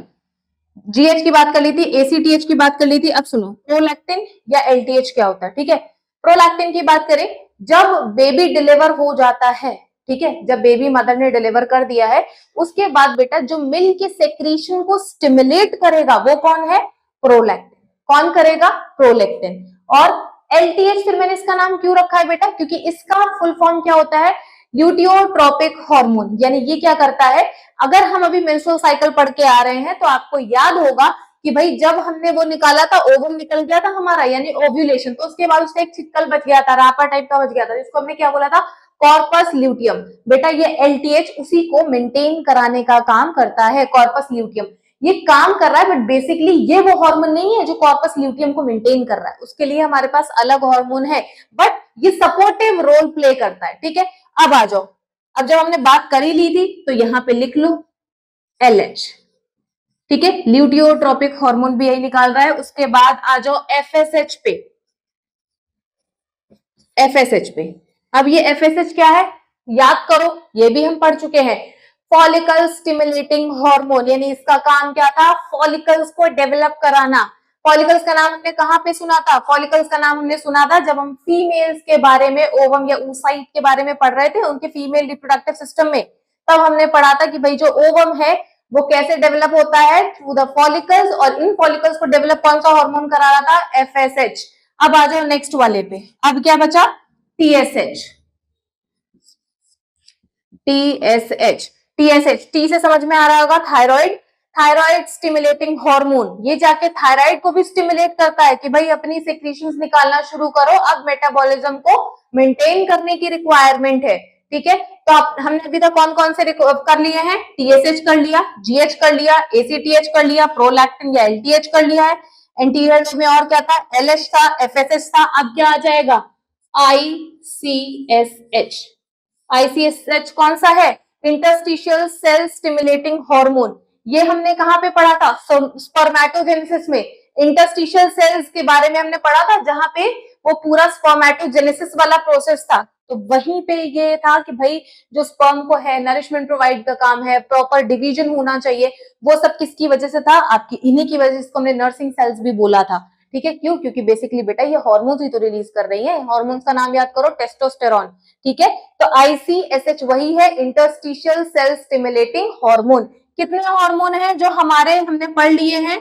जीएच की बात कर ली थी, ACTH की बात कर ली थी। अब सुनो, प्रोलैक्टिन या LTH क्या होता है। ठीक है, प्रोलैक्टिन की बात करें, जब बेबी डिलीवर हो जाता है, ठीक है, जब बेबी मदर ने डिलीवर कर दिया है, उसके बाद बेटा जो मिल्क के सेक्रीशन को स्टिमुलेट करेगा वो कौन है? प्रोलैक्टिन। कौन करेगा? प्रोलैक्टिन। और एलटीएच फिर मैंने इसका नाम क्यों रखा है बेटा? क्योंकि इसका फुल फॉर्म क्या होता है? ल्यूटियोट्रोपिक हार्मोन। यानी ये क्या करता है, अगर हम अभी मेंस्ट्रुअल साइकिल पढ़ के आ रहे हैं तो आपको याद होगा कि भाई जब हमने वो निकाला था, ओवम निकल गया था हमारा, यानी ओव्यूलेशन, तो उसके बाद उसका एक छिक्कल बच गया था, रापा टाइप का बच गया था, जिसको हमने क्या बोला था? Corpus luteum. बेटा ये एलटीएच उसी को मेंटेन कराने का काम करता है, कॉर्पस ल्यूटियम। ये काम कर रहा है, बट बेसिकली ये वो हार्मोन नहीं है जो कॉर्पस ल्यूटियम को मेंटेन कर रहा है, उसके लिए हमारे पास अलग हार्मोन है, बट ये सपोर्टिव रोल प्ले करता है। ठीक है, अब आ जाओ, अब जब हमने बात कर ही ली थी तो यहां पे लिख लो एलएच। ठीक है, ल्यूटियोट्रोपिक हार्मोन भी यही निकाल रहा है। उसके बाद आ जाओ एफएसएच पे। एफएसएच पे, अब ये एफएसएच क्या है? याद करो, ये भी हम पढ़ चुके हैं, फॉलिकल स्टिमुलेटिंग हार्मोन। यानी इसका काम क्या था? फॉलिकल्स को डेवलप कराना। फॉलिकल्स का नाम हमने कहां पे सुना था? फॉलिकल्स का नाम हमने सुना था जब हम फीमेल्स के बारे में, ओवम या oocyte के बारे में पढ़ रहे थे, उनके फीमेल रिप्रोडक्टिव सिस्टम में। तब हमने पढ़ा था कि भाई जो ओवम है वो कैसे डेवलप होता है? थ्रू द फॉलिकल्स, और इन फॉलिकल्स को डेवलप कौन सा हार्मोन करा रहा था? एफएसएच। अब आ जाओ नेक्स्ट वाले पे, अब क्या बचा? टीएसएच। टीएसएच, टीएसएच, टी से समझ में आ रहा होगा, थायराइड। थायराइड स्टिमुलेटिंग हार्मोन, ये जाके थायराइड को भी स्टिमुलेट करता है कि भाई अपनी सेक्रीशंस निकालना शुरू करो, अब मेटाबॉलिज्म को मेंटेन करने की रिक्वायरमेंट है। ठीक है, तो आप हमने अभी तक कौन कौन से कर लिए हैं? टीएसएच कर लिया, जीएच कर लिया, एसीटीएच कर लिया, प्रोलैक्टिन या एलटीएच कर लिया है। एंटीरियर में और क्या था? एलएच था, एफएसएच था, अब क्या आ जाएगा? आईसीएसएच। आईसीएसएच कौन सा है? Interstitial cell stimulating hormone. ये हमने कहां पे पढ़ा था? स्पर्मेटोजेनेसिस में। इंटरस्टिशियल सेल्स के बारे में हमने पढ़ा था, जहां पे वो पूरा स्पर्मेटोजेनेसिस वाला प्रोसेस था। तो वहीं पे ये था कि भाई जो स्पर्म को है नरिशमेंट प्रोवाइड का काम है, प्रॉपर डिवीजन होना चाहिए, वो सब किसकी वजह से था? आपकी इन्हीं की वजह से, इसको हमने नर्सिंग सेल्स भी बोला था। ठीक है, क्यों? क्योंकि बेसिकली बेटा ये हार्मोन्स ही तो रिलीज कर रही है। हार्मोन्स का नाम याद करो, टेस्टोस्टेरोन। ठीक है, तो आईसीएसएच वही है, इंटरस्टिशियल सेल स्टिमुलेटिंग हार्मोन। कितने हार्मोन हैं जो हमारे हमने पढ़ लिए हैं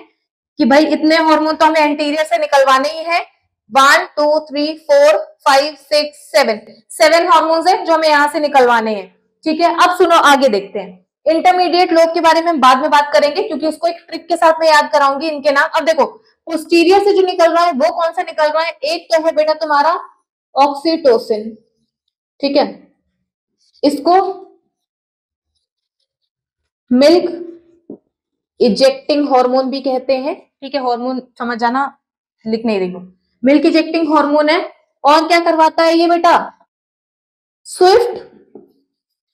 कि भाई इतने हार्मोन तो हमें एंटीरियर से निकलवाने ही है? 1 2 3 4 5 6 7, 7 हार्मोन्स हैं जो हमें यहां से निकलवाने हैं। ठीक है, अब सुनो आगे देखते हैं। इंटरमीडिएट लोब के बारे में हम बाद में बात करेंगे, क्योंकि उसको एक ट्रिक के साथ मैं याद कराऊंगी इनके नाम। अब देखो, पोस्टीरियर से जो निकल रहा है वो कौन सा निकल रहा है? एक तो है बेटा तुम्हारा ऑक्सीटोसिन। ठीक है, इसको मिल्क इजेक्टिंग हार्मोन भी कहते हैं। ठीक है, हार्मोन समझ जाना, लिख नहीं रही हूं। मिल्क इजेक्टिंग हार्मोन है। और क्या करवाता है ये बेटा? स्विफ्ट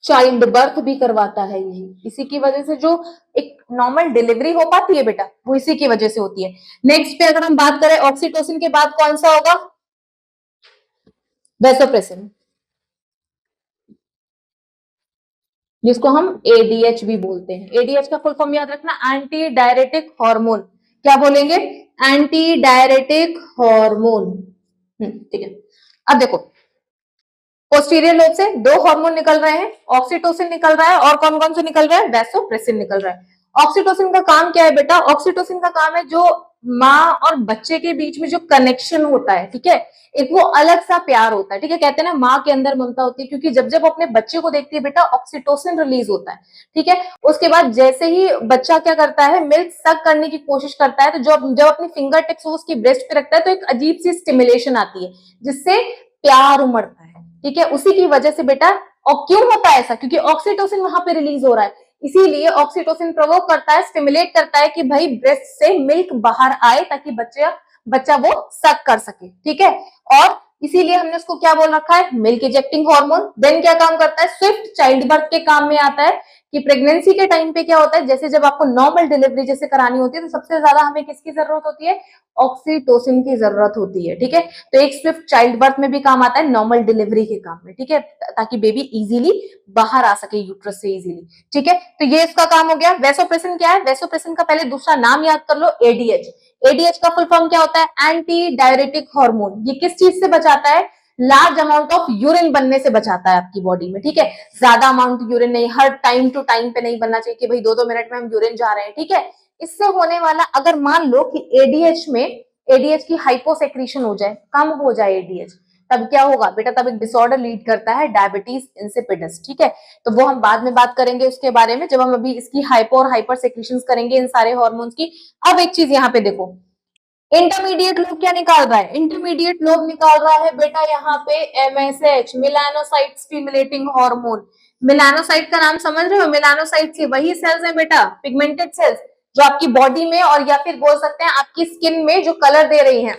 चाइल्ड बर्थ भी करवाता है। यही इसी की वजह से जो एक नॉर्मल डिलीवरी हो पाती है बेटा, वो इसी की वजह से होती है। नेक्स्ट पे अगर हम बात करें, ऑक्सीटोसिन के बाद कौन सा होगा? वैसोप्रेसिन, जिसको हम एडीएच भी बोलते हैं। एडीएच का फुल फॉर्म याद रखना, एंटी डायरेटिक हार्मोन। क्या बोलेंगे? Anti diuretic hormone. ठीक है, अब देखो, पोस्टीरियर लोब से दो हार्मोन निकल रहे हैं, ऑक्सीटोसिन निकल रहा है, और कौन कौन से निकल रहा है? वैसोप्रेसिन निकल रहा है। ऑक्सीटोसिन का काम क्या है बेटा? ऑक्सीटोसिन का काम है जो माँ और बच्चे के बीच में जो कनेक्शन होता है, ठीक है, एक वो अलग सा प्यार होता है। ठीक है, कहते हैं ना माँ के अंदर ममता होती है, क्योंकि जब जब अपने बच्चे को देखती है बेटा, ऑक्सीटोसिन रिलीज होता है। ठीक है, उसके बाद जैसे ही बच्चा क्या करता है, मिल्क सक करने की कोशिश करता है, तो जब जब अपनी फिंगर टिप्स उसकी ब्रेस्ट पे रखता है तो एक अजीब सी स्टिमुलेशन आती है, जिससे प्यार उमड़ता है। ठीक है, उसी की वजह से बेटा, और क्यों होता है ऐसा? क्योंकि ऑक्सीटोसिन वहां पे रिलीज हो रहा है, इसीलिए ऑक्सीटोसिन प्रोवोक करता है, स्टिमुलेट करता है कि भाई ब्रेस्ट से मिल्क बाहर आए, ताकि बच्चा वो सक कर सके। ठीक है, और इसीलिए हमने उसको क्या बोल रखा है? Milk ejecting hormone. देन क्या काम करता है? स्विफ्ट चाइल्ड बर्थ के काम में आता है कि प्रेगनेंसी के टाइम पे क्या होता है, जैसे जब आपको नॉर्मल डिलीवरी जैसे करानी होती है तो सबसे ज्यादा हमें किसकी जरूरत होती है, ऑक्सीटोसिन की जरूरत होती है, ठीक है। तो एक स्विफ्ट चाइल्ड बर्थ में भी काम आता है, नॉर्मल डिलीवरी के काम में, ठीक है, ताकि बेबी इजीली बाहर आ सके यूट्रस से इजीली, ठीक है। तो ये इसका काम हो गया। वेसोप्रेसिन क्या है, वेसोप्रेसिन का पहले दूसरा नाम याद कर लो, एडीएच। एडीएच का फुल फॉर्म क्या होता है, एंटी डायरेटिक हार्मोन। ये किस चीज से बचाता है, लार्ज अमाउंट ऑफ यूरिन बनने से बचाता है आपकी बॉडी में, ठीक है। ज्यादा अमाउंट यूरिन नहीं, हर टाइम टू टाइम पे नहीं बनना चाहिए कि भाई 2-2 मिनट में हम यूरिन जा रहे हैं, ठीक है। इससे होने वाला, अगर मान लो कि एडीएच में, एडीएच की हाइपोसेक्रीशन हो जाए, कम हो जाए एडीएच, तब क्या होगा बेटा, तब एक डिसऑर्डर लीड करता है, डायबिटीज इंसिपिडस, ठीक है। तो वो हम बाद में बात करेंगे उसके बारे में, जब हम अभी इसकी हाइपो और हाइपर सेक्रीशंस करेंगे इन सारे हार्मोन्स की। अब एक चीज यहाँ पे देखो, इंटरमीडिएट लोब क्या निकाल रहा है, इंटरमीडिएट लोब निकाल रहा है बेटा यहाँ पे MSH, melanocyte stimulating hormone. Melanocyte का नाम समझ रहे हो, मेलानोसाइट से वही सेल्स हैं बेटा, पिगमेंटेड सेल्स, जो आपकी बॉडी में और या फिर बोल सकते हैं आपकी स्किन में जो कलर दे रही हैं,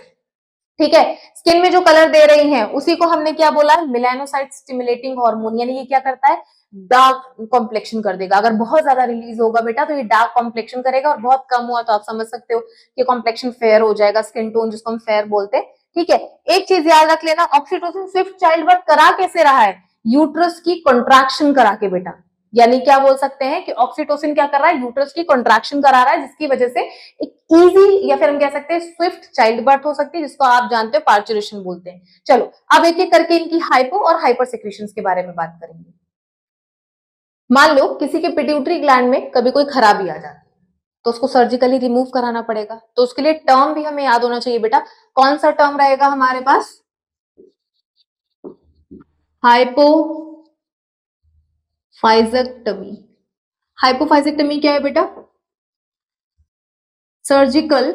ठीक है। स्किन में जो कलर दे रही हैं उसी को हमने क्या बोला, मेलानोसाइट स्टिमुलेटिंग हार्मोन। यानी ये क्या करता है, डार्क कॉम्प्लेक्शन कर देगा। अगर बहुत ज्यादा रिलीज होगा बेटा तो ये डार्क कॉम्प्लेक्शन करेगा, और बहुत कम हुआ तो आप समझ सकते हो कि कॉम्प्लेक्शन फेयर हो जाएगा, स्किन टोन जिसको हम फेयर बोलते हैं, ठीक है। एक चीज याद रख लेना, ऑक्सीटोसिन स्विफ्ट चाइल्ड बर्थ करा कैसे रहा है, यूट्रस की कॉन्ट्रैक्शन करा के बेटा। यानी क्या बोल सकते हैं कि ऑक्सीटोसिन क्या कर रहा है, यूट्रस की कॉन्ट्रैक्शन करा रहा है, जिसकी वजह से एक इजी या फिर हम कह सकते हैं स्विफ्ट चाइल्ड बर्थ हो सकती है, जिसको आप जानते हो पार्चुरेशन बोलते हैं। चलो अब एक एक करके इनकी हाइपो और हाइपर सेक्रेशंस के बारे में बात करेंगे। मान लो किसी के पिट्यूटरी ग्लैंड में कभी कोई खराबी आ जाती है तो उसको सर्जिकली रिमूव कराना पड़ेगा, तो उसके लिए टर्म भी हमें याद होना चाहिए बेटा। कौन सा टर्म रहेगा हमारे पास, हाइपोफाइजेक्टमी। हाइपोफाइजेक्टमी क्या है बेटा, surgical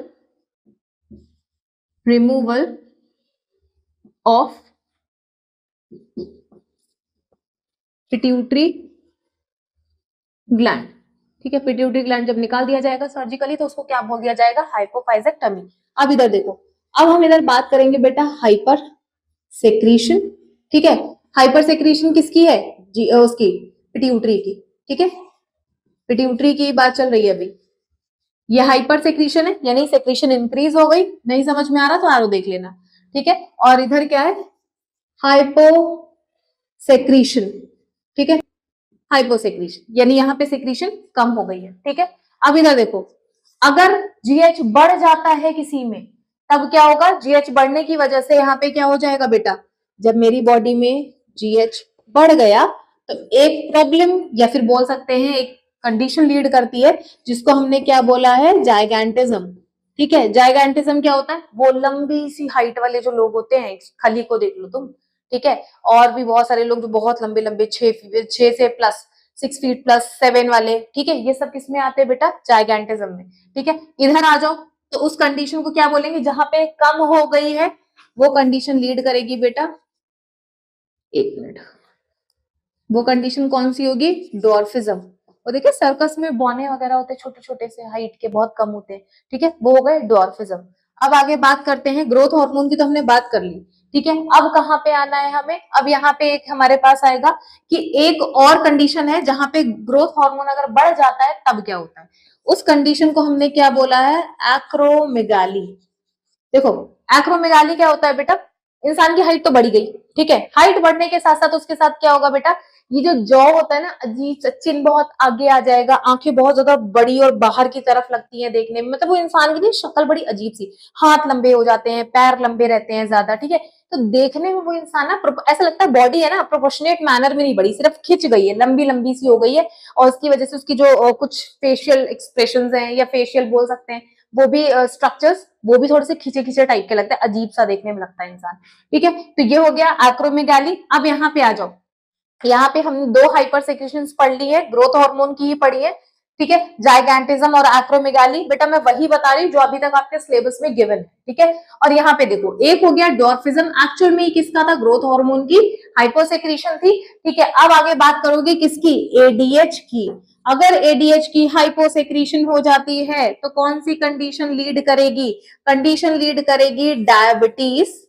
removal of pituitary gland, ठीक है। पिट्यूटरी ग्लैंड जब निकाल दिया जाएगा सर्जिकली तो उसको क्या बोल दिया जाएगा, हाइपोफाइजेक्टमी। अब इधर देखो, अब हम इधर बात करेंगे बेटा हाइपर सेक्रीशन, ठीक है। हाइपर सेक्रीशन किसकी है, उसकी पिट्यूटरी की, ठीक है। पिट्यूटरी की बात चल रही है अभी। ये हाइपर सेक्रीशन है, यानी सेक्रीशन इंक्रीज हो गई, नहीं समझ में आ रहा तो आरो देख लेना, ठीक है। और इधर क्या है, हाइपो सेक्रीशन, ठीक है। हाइपोसेक्रीशन यानी यहाँ पे सेक्रीशन कम हो गई है, ठीक है। अब इधर देखो, अगर जीएच बढ़ जाता है किसी में तब क्या होगा, जीएच बढ़ने की वजह से यहाँ पे क्या हो जाएगा बेटा, जब मेरी बॉडी में जीएच बढ़ गया तो एक प्रॉब्लम या फिर बोल सकते हैं एक कंडीशन लीड करती है, जिसको हमने क्या बोला है, जायगैंटिज्म, ठीक है। जायगैंटिज्म क्या होता है, वो लंबी सी हाइट वाले जो लोग होते हैं, खली को देख लो तुम, ठीक है। और भी बहुत सारे लोग जो बहुत लंबे लंबे 6 से प्लस 6 फीट प्लस 7 वाले, ठीक है, ये सब किसमें आते हैं बेटा, जायगैंटिज्म में, ठीक है। इधर आ जाओ, तो उस कंडीशन को क्या बोलेंगे, जहां पे कम हो गई है वो कंडीशन लीड करेगी बेटा, एक मिनट, वो कंडीशन कौन सी होगी, डॉर्फिज्म। वो देखिए सर्कस में बौने वगैरह होते हैं छोटे छोटे से, हाइट के बहुत कम होते हैं, ठीक है, वो हो गए डॉर्फिज्म। अब आगे बात करते हैं, ग्रोथ हार्मोन की तो हमने बात कर ली, ठीक है। अब कहाँ पे आना है हमें, अब यहाँ पे एक हमारे पास आएगा कि एक और कंडीशन है जहां पे ग्रोथ हार्मोन अगर बढ़ जाता है तब क्या होता है, उस कंडीशन को हमने क्या बोला है, एक्रोमेगाली। देखो एक्रोमेगाली क्या होता है बेटा, इंसान की हाइट तो बढ़ी गई, ठीक है, हाइट बढ़ने के साथ साथ उसके साथ क्या होगा बेटा, ये जो जॉ होता है ना, अजीब चिन बहुत आगे आ जाएगा, आंखें बहुत ज्यादा बड़ी और बाहर की तरफ लगती हैं देखने में, मतलब वो इंसान की शक्ल बड़ी अजीब सी, हाथ लंबे हो जाते हैं, पैर लंबे रहते हैं ज्यादा, ठीक है। तो देखने में वो इंसान ना ऐसा लगता है बॉडी है ना प्रोपोर्शनेट मैनर में नहीं बढ़ी, सिर्फ खिंच गई है, लंबी लंबी सी हो गई है, और उसकी वजह से उसकी जो कुछ फेशियल एक्सप्रेशन हैं या फेशियल बोल सकते हैं, वो भी स्ट्रक्चर्स वो भी थोड़े से खींचे खींचे टाइप के लगते हैं, अजीब सा देखने में लगता है इंसान, ठीक है। तो ये हो गया एक्रोमेगाली। अब यहाँ पे आ जाओ, यहाँ पे हम दो हाइपर सेक्रेशंस पढ़ ली है, ग्रोथ हार्मोन की ही पढ़ी है, ठीक है, जाइगैंटिज्म और एक्रोमेगाली। बेटा मैं वही बता रही हूँ जो अभी तक आपके सिलेबस में गिवन है, ठीक है। और यहाँ पे देखो, एक हो गया डॉर्फिज्म, एक्चुअल में किसका था, ग्रोथ हार्मोन की हाइपोसेक्रेशन थी, ठीक है। अब आगे बात करोगे किसकी, एडीएच की। अगर एडीएच की हाइपोसेक्रेशन हो जाती है तो कौन सी कंडीशन लीड करेगी, कंडीशन लीड करेगी डायबिटीज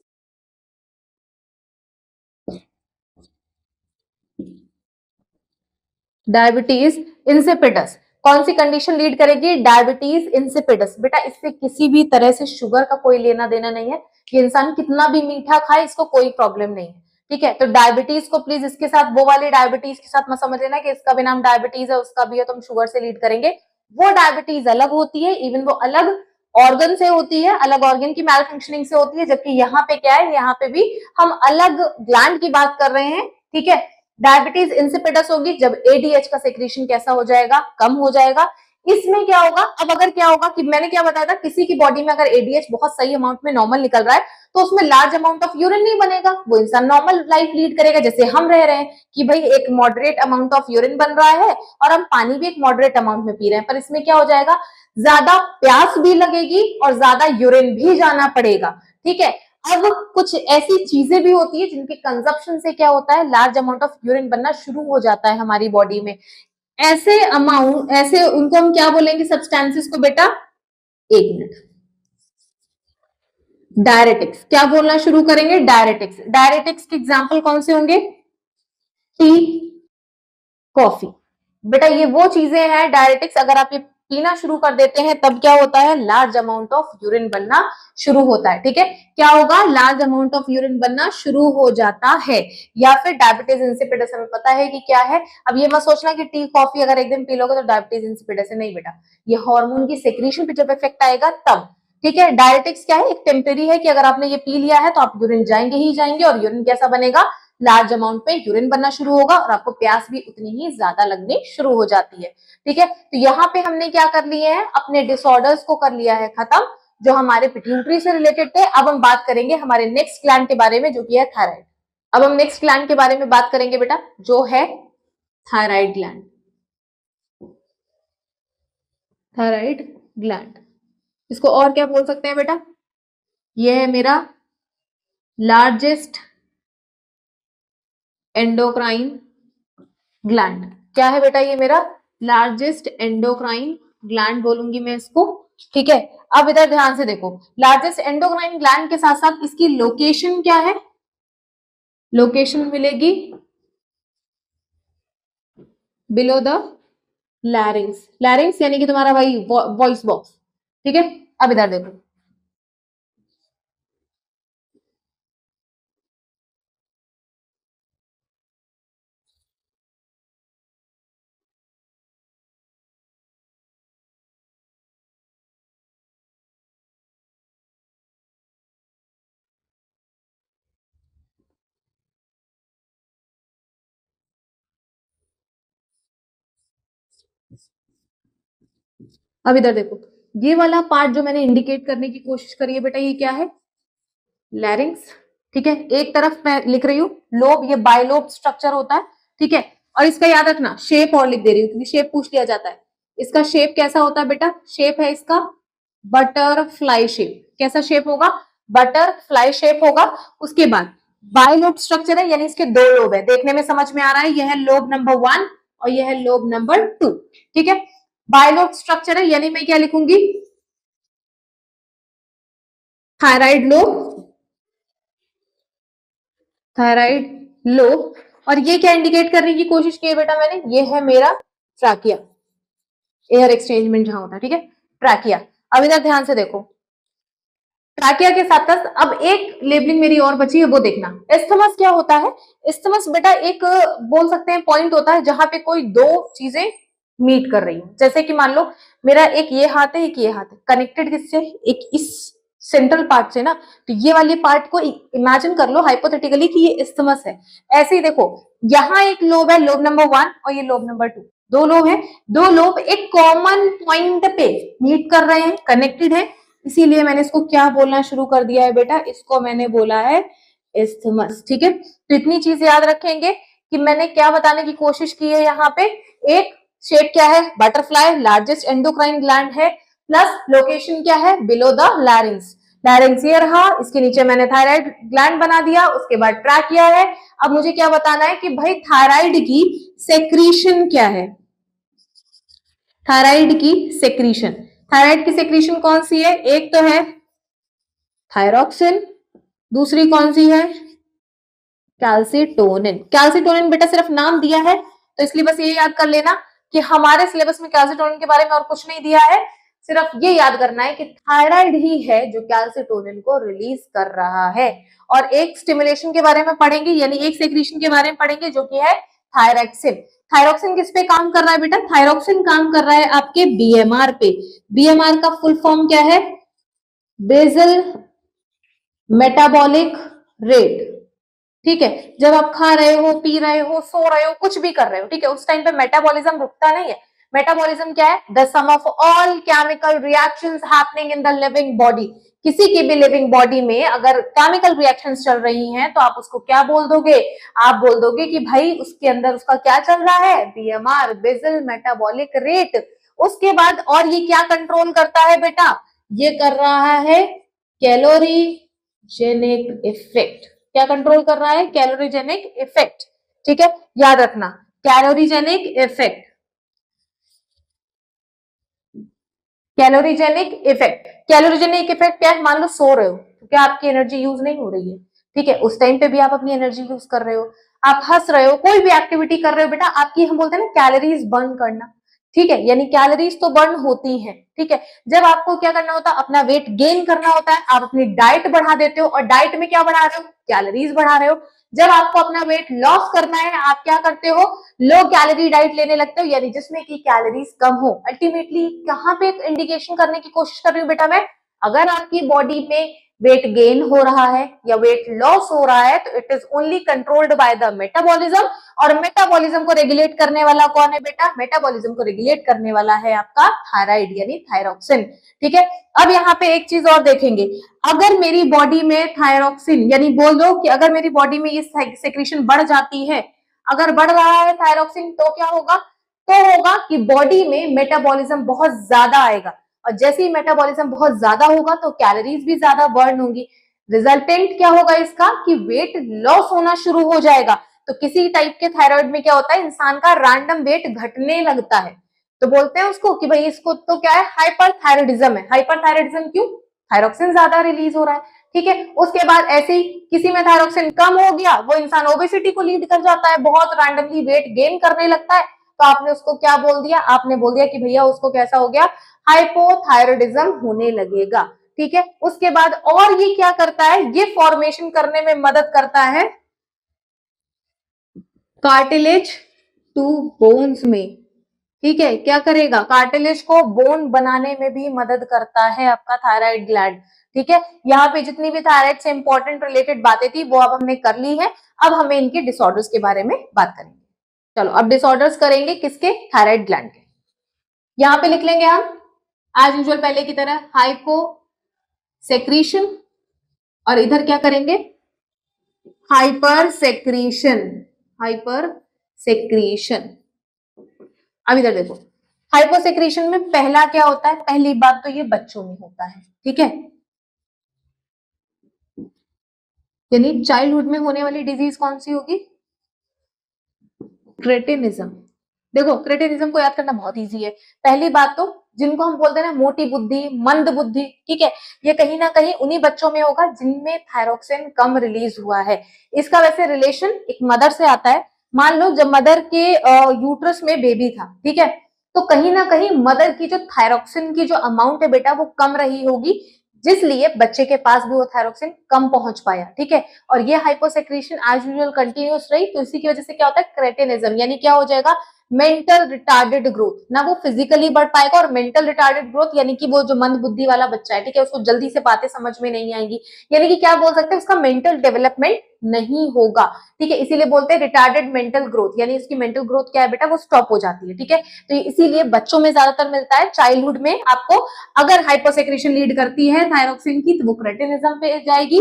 डायबिटीज इंसिपिडस कौन सी कंडीशन लीड करेगी? Diabetes insipidus. बेटा इससे किसी भी तरह से शुगर का कोई लेना देना नहीं है, कि इंसान कितना भी मीठा खाए इसको कोई प्रॉब्लम नहीं है, ठीक है। तो डायबिटीज को प्लीज इसके साथ वो वाले डायबिटीज के साथ मत समझ लेना कि इसका भी नाम डायबिटीज है उसका भी है तो हम शुगर से लीड करेंगे। वो डायबिटीज अलग होती है, इवन वो अलग ऑर्गन से होती है, अलग ऑर्गन की मैल फंक्शनिंग से होती है, जबकि यहाँ पे क्या है, यहाँ पे भी हम अलग ग्लैंड की बात कर रहे हैं, ठीक है। डायबिटीज इंसिपिडस होगी जब एडीएच का सेक्रेशन कैसा हो जाएगा? कम हो जाएगा। इसमें क्या होगा? अब अगर क्या होगा कि मैंने क्या बताया था, किसी की बॉडी में अगर एडीएच बहुत सही अमाउंट में नॉर्मल निकल रहा है तो उसमें लार्ज अमाउंट ऑफ यूरिन नहीं बनेगा, वो इंसान नॉर्मल लाइफ लीड करेगा जैसे हम रह रहे हैं कि भाई एक मॉडरेट अमाउंट ऑफ यूरिन बन रहा है और हम पानी भी एक मॉडरेट अमाउंट में पी रहे हैं, पर इसमें क्या हो जाएगा, ज्यादा प्यास भी लगेगी और ज्यादा यूरिन भी जाना पड़ेगा, ठीक है। अब कुछ ऐसी चीजें भी होती है जिनके कंजप्शन से क्या होता है, लार्ज अमाउंट ऑफ यूरिन बनना शुरू हो जाता है हमारी बॉडी में। ऐसे अमाउंट, ऐसे उनको हम क्या बोलेंगे सब्सटेंसेस को बेटा? एक मिनट, डायरेटिक्स। क्या बोलना शुरू करेंगे? डायरेटिक्स। डायरेटिक्स के एग्जाम्पल कौन से होंगे? T, coffee. बेटा ये वो चीजें हैं डायरेटिक्स, अगर आप ये पीना शुरू कर देते हैं तब क्या होता है, लार्ज अमाउंट ऑफ यूरिन बनना शुरू होता है, ठीक है। क्या होगा? लार्ज अमाउंट ऑफ यूरिन बनना शुरू हो जाता है। या फिर डायबिटीज इंसिपिडस, हमें पता है कि क्या है। अब ये मत सोचना कि टी कॉफी अगर एक दिन पी लोगे तो डायबिटीज इंसिपिडस है, नहीं बेटा, ये हार्मोन की सेक्रेशन पे जब इफेक्ट आएगा तब, ठीक है। डायरेटिक्स क्या है? एक टेम्परेरी है कि अगर आपने ये पी लिया है तो आप यूरिन जाएंगे ही जाएंगे, और यूरिन कैसा बनेगा? लार्ज अमाउंट में यूरिन बनना शुरू होगा और आपको प्यास भी उतनी ही ज्यादा लगनी शुरू हो जाती है, ठीक है। तो यहाँ पे हमने क्या कर लिए हैं, अपने डिसऑर्डर्स को कर लिया है खत्म जो हमारे पिट्यूटरी से रिलेटेड थे। अब हम बात करेंगे हमारे नेक्स्ट ग्लैंड के बारे में जो कि है थायराइड। अब हम नेक्स्ट ग्लैंड के बारे में बात करेंगे बेटा, जो है थायराइड ग्लैंड। थायराइड ग्लैंड, इसको और क्या बोल सकते हैं बेटा? यह है मेरा लार्जेस्ट एंडोक्राइन ग्लैंड। क्या है बेटा? ये मेरा लार्जेस्ट एंडोक्राइन ग्लैंड बोलूंगी मैं इसको, ठीक है। अब इधर ध्यान से देखो, लार्जेस्ट एंडोक्राइन ग्लैंड के साथ साथ इसकी लोकेशन क्या है? लोकेशन मिलेगी बिलो द लैरिंग्स। लैरिंग्स यानी कि तुम्हारा भाई वॉइस बॉक्स, ठीक है। अब इधर देखो, अब इधर देखो, ये वाला पार्ट जो मैंने इंडिकेट करने की कोशिश करी है बेटा, ये क्या है? लैरिंग्स, ठीक है। एक तरफ मैं लिख रही हूँ लोब, ये बायलोब स्ट्रक्चर होता है, ठीक है। और इसका याद रखना, शेप और लिख दे रही हूँ क्योंकि शेप पूछ लिया जाता है। इसका शेप कैसा होता है बेटा? शेप है इसका बटरफ्लाई शेप। कैसा शेप होगा? बटरफ्लाई शेप होगा। उसके बाद बायलोब स्ट्रक्चर है, यानी इसके दो लोब है। देखने में समझ में आ रहा है, यह है लोब नंबर 1 और यह है लोब नंबर 2, ठीक है। बायलोब स्ट्रक्चर है, यानी मैं क्या लिखूंगी? Thyroid lobe, thyroid lobe. और ये क्या इंडिकेट करने की कोशिश की है बेटा मैंने? ये है मेरा ट्रैकिया, एयर एक्सचेंजमेंट जहां होता है, ठीक है, ट्रैकिया। अब इधर ध्यान से देखो, ट्रैकिया के साथ साथ अब एक लेबलिंग मेरी और बची है, वो देखना। एस्थमस क्या होता है? एस्थमस बेटा एक बोल सकते हैं पॉइंट होता है जहां पे कोई दो चीजें मीट कर रही है। जैसे कि मान लो मेरा एक ये हाथ है, एक ये हाथ है, कनेक्टेड किससे? एक इस सेंट्रल पार्ट से ना, तो ये वाले पार्ट को इमेजिन कर लो हाइपोथेटिकली कि ये इस्थमस है। ऐसे ही देखो, यहाँ एक लोब है, लोब नंबर 1, और ये लोब नंबर 2, दो लोब है। दो लोब एक कॉमन पॉइंट पे मीट कर रहे हैं, कनेक्टेड है, इसीलिए मैंने इसको क्या बोलना शुरू कर दिया है बेटा? इसको मैंने बोला है इस्थमस, ठीक है। तो इतनी चीज याद रखेंगे कि मैंने क्या बताने की कोशिश की है यहाँ पे। एक, शेप क्या है? बटरफ्लाई, लार्जेस्ट एंडोक्राइन ग्लैंड है, प्लस लोकेशन क्या है? Below the larynx. लैरिंग्स ये रहा, इसके नीचे मैंने थायराइड ग्लैंड बना दिया, उसके बाद ट्रैकिया है। अब मुझे क्या बताना है कि भाई थायराइड की सेक्रीशन क्या है? थायराइड की सेक्रीशन, थायराइड की सेक्रीशन कौन सी है? एक तो है थायरोक्सिन, दूसरी कौन सी है? कैल्सिटोनिन। कैल्सिटोनिन बेटा सिर्फ नाम दिया है, तो इसलिए बस ये याद कर लेना कि हमारे सिलेबस में कैल्सिटोनिन के बारे में और कुछ नहीं दिया है, सिर्फ ये याद करना है कि थायराइड ही है जो कैल्सिटोनिन को रिलीज कर रहा है। और एक स्टिमुलेशन के बारे में पढ़ेंगे, यानी एक सेक्रीशन के बारे में पढ़ेंगे जो कि है थायरॉक्सिन। थायरॉक्सिन किस पे काम कर रहा है बेटा? थायरॉक्सिन काम कर रहा है आपके बीएमआर पे। बीएमआर का फुल फॉर्म क्या है? Basal metabolic rate. ठीक है, जब आप खा रहे हो, पी रहे हो, सो रहे हो, कुछ भी कर रहे हो, ठीक है, उस टाइम पे मेटाबॉलिज्म रुकता नहीं है। मेटाबॉलिज्म क्या है? The sum of all chemical reactions happening in the living body. किसी की भी लिविंग बॉडी में अगर केमिकल रिएक्शंस चल रही हैं तो आप उसको क्या बोल दोगे? आप बोल दोगे कि भाई उसके अंदर उसका क्या चल रहा है? BMR, basal metabolic rate. उसके बाद और ये क्या कंट्रोल करता है बेटा? ये कर रहा है कैलोरीजेनिक इफेक्ट। क्या कंट्रोल कर रहा है? कैलोरीजेनिक इफेक्ट। ठीक है, याद रखना, कैलोरीजेनिक इफेक्ट। कैलोरीजेनिक इफेक्ट, कैलोरीजेनिक इफेक्ट क्या है? मान लो सो रहे हो, क्या आपकी एनर्जी यूज नहीं हो रही है, ठीक है, उस टाइम पे भी आप अपनी एनर्जी यूज कर रहे हो। आप हंस रहे हो, कोई भी एक्टिविटी कर रहे हो बेटा, आपकी, हम बोलते हैं ना, कैलोरीज बर्न करना। ठीक है, यानी कैलोरीज तो बर्न होती हैं। ठीक है, जब आपको क्या करना होता है? अपना वेट गेन करना होता है, आप अपनी डाइट बढ़ा देते हो, और डाइट में क्या बढ़ा रहे हो? कैलोरीज बढ़ा रहे हो। जब आपको अपना वेट लॉस करना है, आप क्या करते हो? लो कैलोरी डाइट लेने लगते हो, यानी जिसमें की कैलोरीज कम हो। अल्टीमेटली कहां पे इंडिकेशन करने की कोशिश कर रही हूँ बेटा मैं? अगर आपकी बॉडी में वेट गेन हो रहा है या वेट लॉस हो रहा है तो it is only controlled by the metabolism. और मेटाबॉलिज्म को रेगुलेट करने वाला कौन है बेटा? मेटाबॉलिज्म को रेगुलेट करने वाला है आपका थायराइड यानी थायरॉक्सिन। ठीक है, अब यहाँ पे एक चीज और देखेंगे, अगर मेरी बॉडी में थायरॉक्सिन, यानी बोल दो कि अगर मेरी बॉडी में ये सेक्रेशन बढ़ जाती है, अगर बढ़ रहा है थायरॉक्सिन, तो क्या होगा? तो होगा कि बॉडी में मेटाबॉलिज्म बहुत ज्यादा आएगा, और जैसे ही मेटाबॉलिज्म बहुत ज्यादा होगा तो कैलोरीज भी ज्यादा बर्न होंगी। रिजल्टेंट क्या होगा इसका? कि वेट लॉस होना शुरू हो जाएगा। तो किसी टाइप के थायराइड में क्या होता है? इंसान का रैंडम वेट घटने लगता है, तो बोलते हैं उसको कि भाई इसको तो क्या है? हाइपरथायराइडिज्म है। हाइपरथायराइडिज्म क्यों? थायरॉक्सिन ज्यादा रिलीज हो रहा है। ठीक है, उसके बाद ऐसे ही किसी में थायरॉक्सिन कम हो गया, वो इंसान ओबेसिटी को लीड कर जाता है, बहुत रैंडमली वेट गेन करने लगता है। तो आपने उसको क्या बोल दिया? आपने बोल दिया कि भैया उसको कैसा हो गया? हाइपोथायराइडिज्म होने लगेगा। ठीक है, उसके बाद और ये क्या करता है? ये फॉर्मेशन करने में मदद करता है कार्टिलेज टू बोन्स में। ठीक है, क्या करेगा? कार्टिलेज को बोन बनाने में भी मदद करता है आपका थायराइड ग्लैंड। ठीक है, यहाँ पे जितनी भी थायराइड से इंपॉर्टेंट रिलेटेड बातें थी वो अब हमने कर ली है। अब हमें इनके डिसऑर्डर्स के बारे में बात करेंगे। चलो अब डिसऑर्डर्स करेंगे किसके? थायराइड ग्लैंड के। यहां पे लिख लेंगे हम एज यूजुअल पहले की तरह हाइपो सेक्रीशन, और इधर क्या करेंगे? Hyper secretion. Hyper secretion. अब इधर देखो, हाइपोसेक्रेशन में पहला क्या होता है? पहली बात तो ये बच्चों में होता है। ठीक है, यानी चाइल्डहुड में होने वाली डिजीज कौन सी होगी? क्रेटिनिज्म। देखो क्रेटिनिज्म को याद करना बहुत इजी है। पहली बात तो जिनको हम बोलते हैं ना मोटी बुद्धि, मंद बुद्धि, ठीक है, ये कहीं ना कहीं उन्हीं बच्चों में होगा जिनमें थायरॉक्सिन कम रिलीज हुआ है। इसका वैसे रिलेशन एक मदर से आता है। मान लो जब मदर के यूट्रस में बेबी था, ठीक है, तो कहीं ना कहीं मदर की जो थायरॉक्सिन की जो अमाउंट है बेटा वो कम रही होगी, जिसलिए बच्चे के पास भी वो थायरॉक्सिन कम पहुंच पाया। ठीक है, और ये हाइपोसेक्रेशन एज यूजुअल कंटिन्यूस रही, तो इसी की वजह से क्या होता है? क्रेटिनिज्म, यानी क्या हो जाएगा? Mental retarded growth. ना वो फिजिकली बढ़ पाएगा, और मेंटल रिटार्डेड ग्रोथ यानी कि वो जो मंद बुद्धि वाला बच्चा है, ठीक है, उसको जल्दी से बातें समझ में नहीं आएंगी, यानी कि क्या बोल सकते हैं? उसका मेंटल डेवलपमेंट नहीं होगा। ठीक है, इसीलिए बोलते हैं रिटार्डेड मेंटल ग्रोथ, यानी उसकी मेंटल ग्रोथ क्या है बेटा? वो स्टॉप हो जाती है। ठीक है, तो इसीलिए बच्चों में ज्यादातर मिलता है। चाइल्डहुड में आपको अगर हाइपोसेक्रेशन लीड करती है थायरॉक्सिन की तो वो क्रेटिनिज्म पे जाएगी।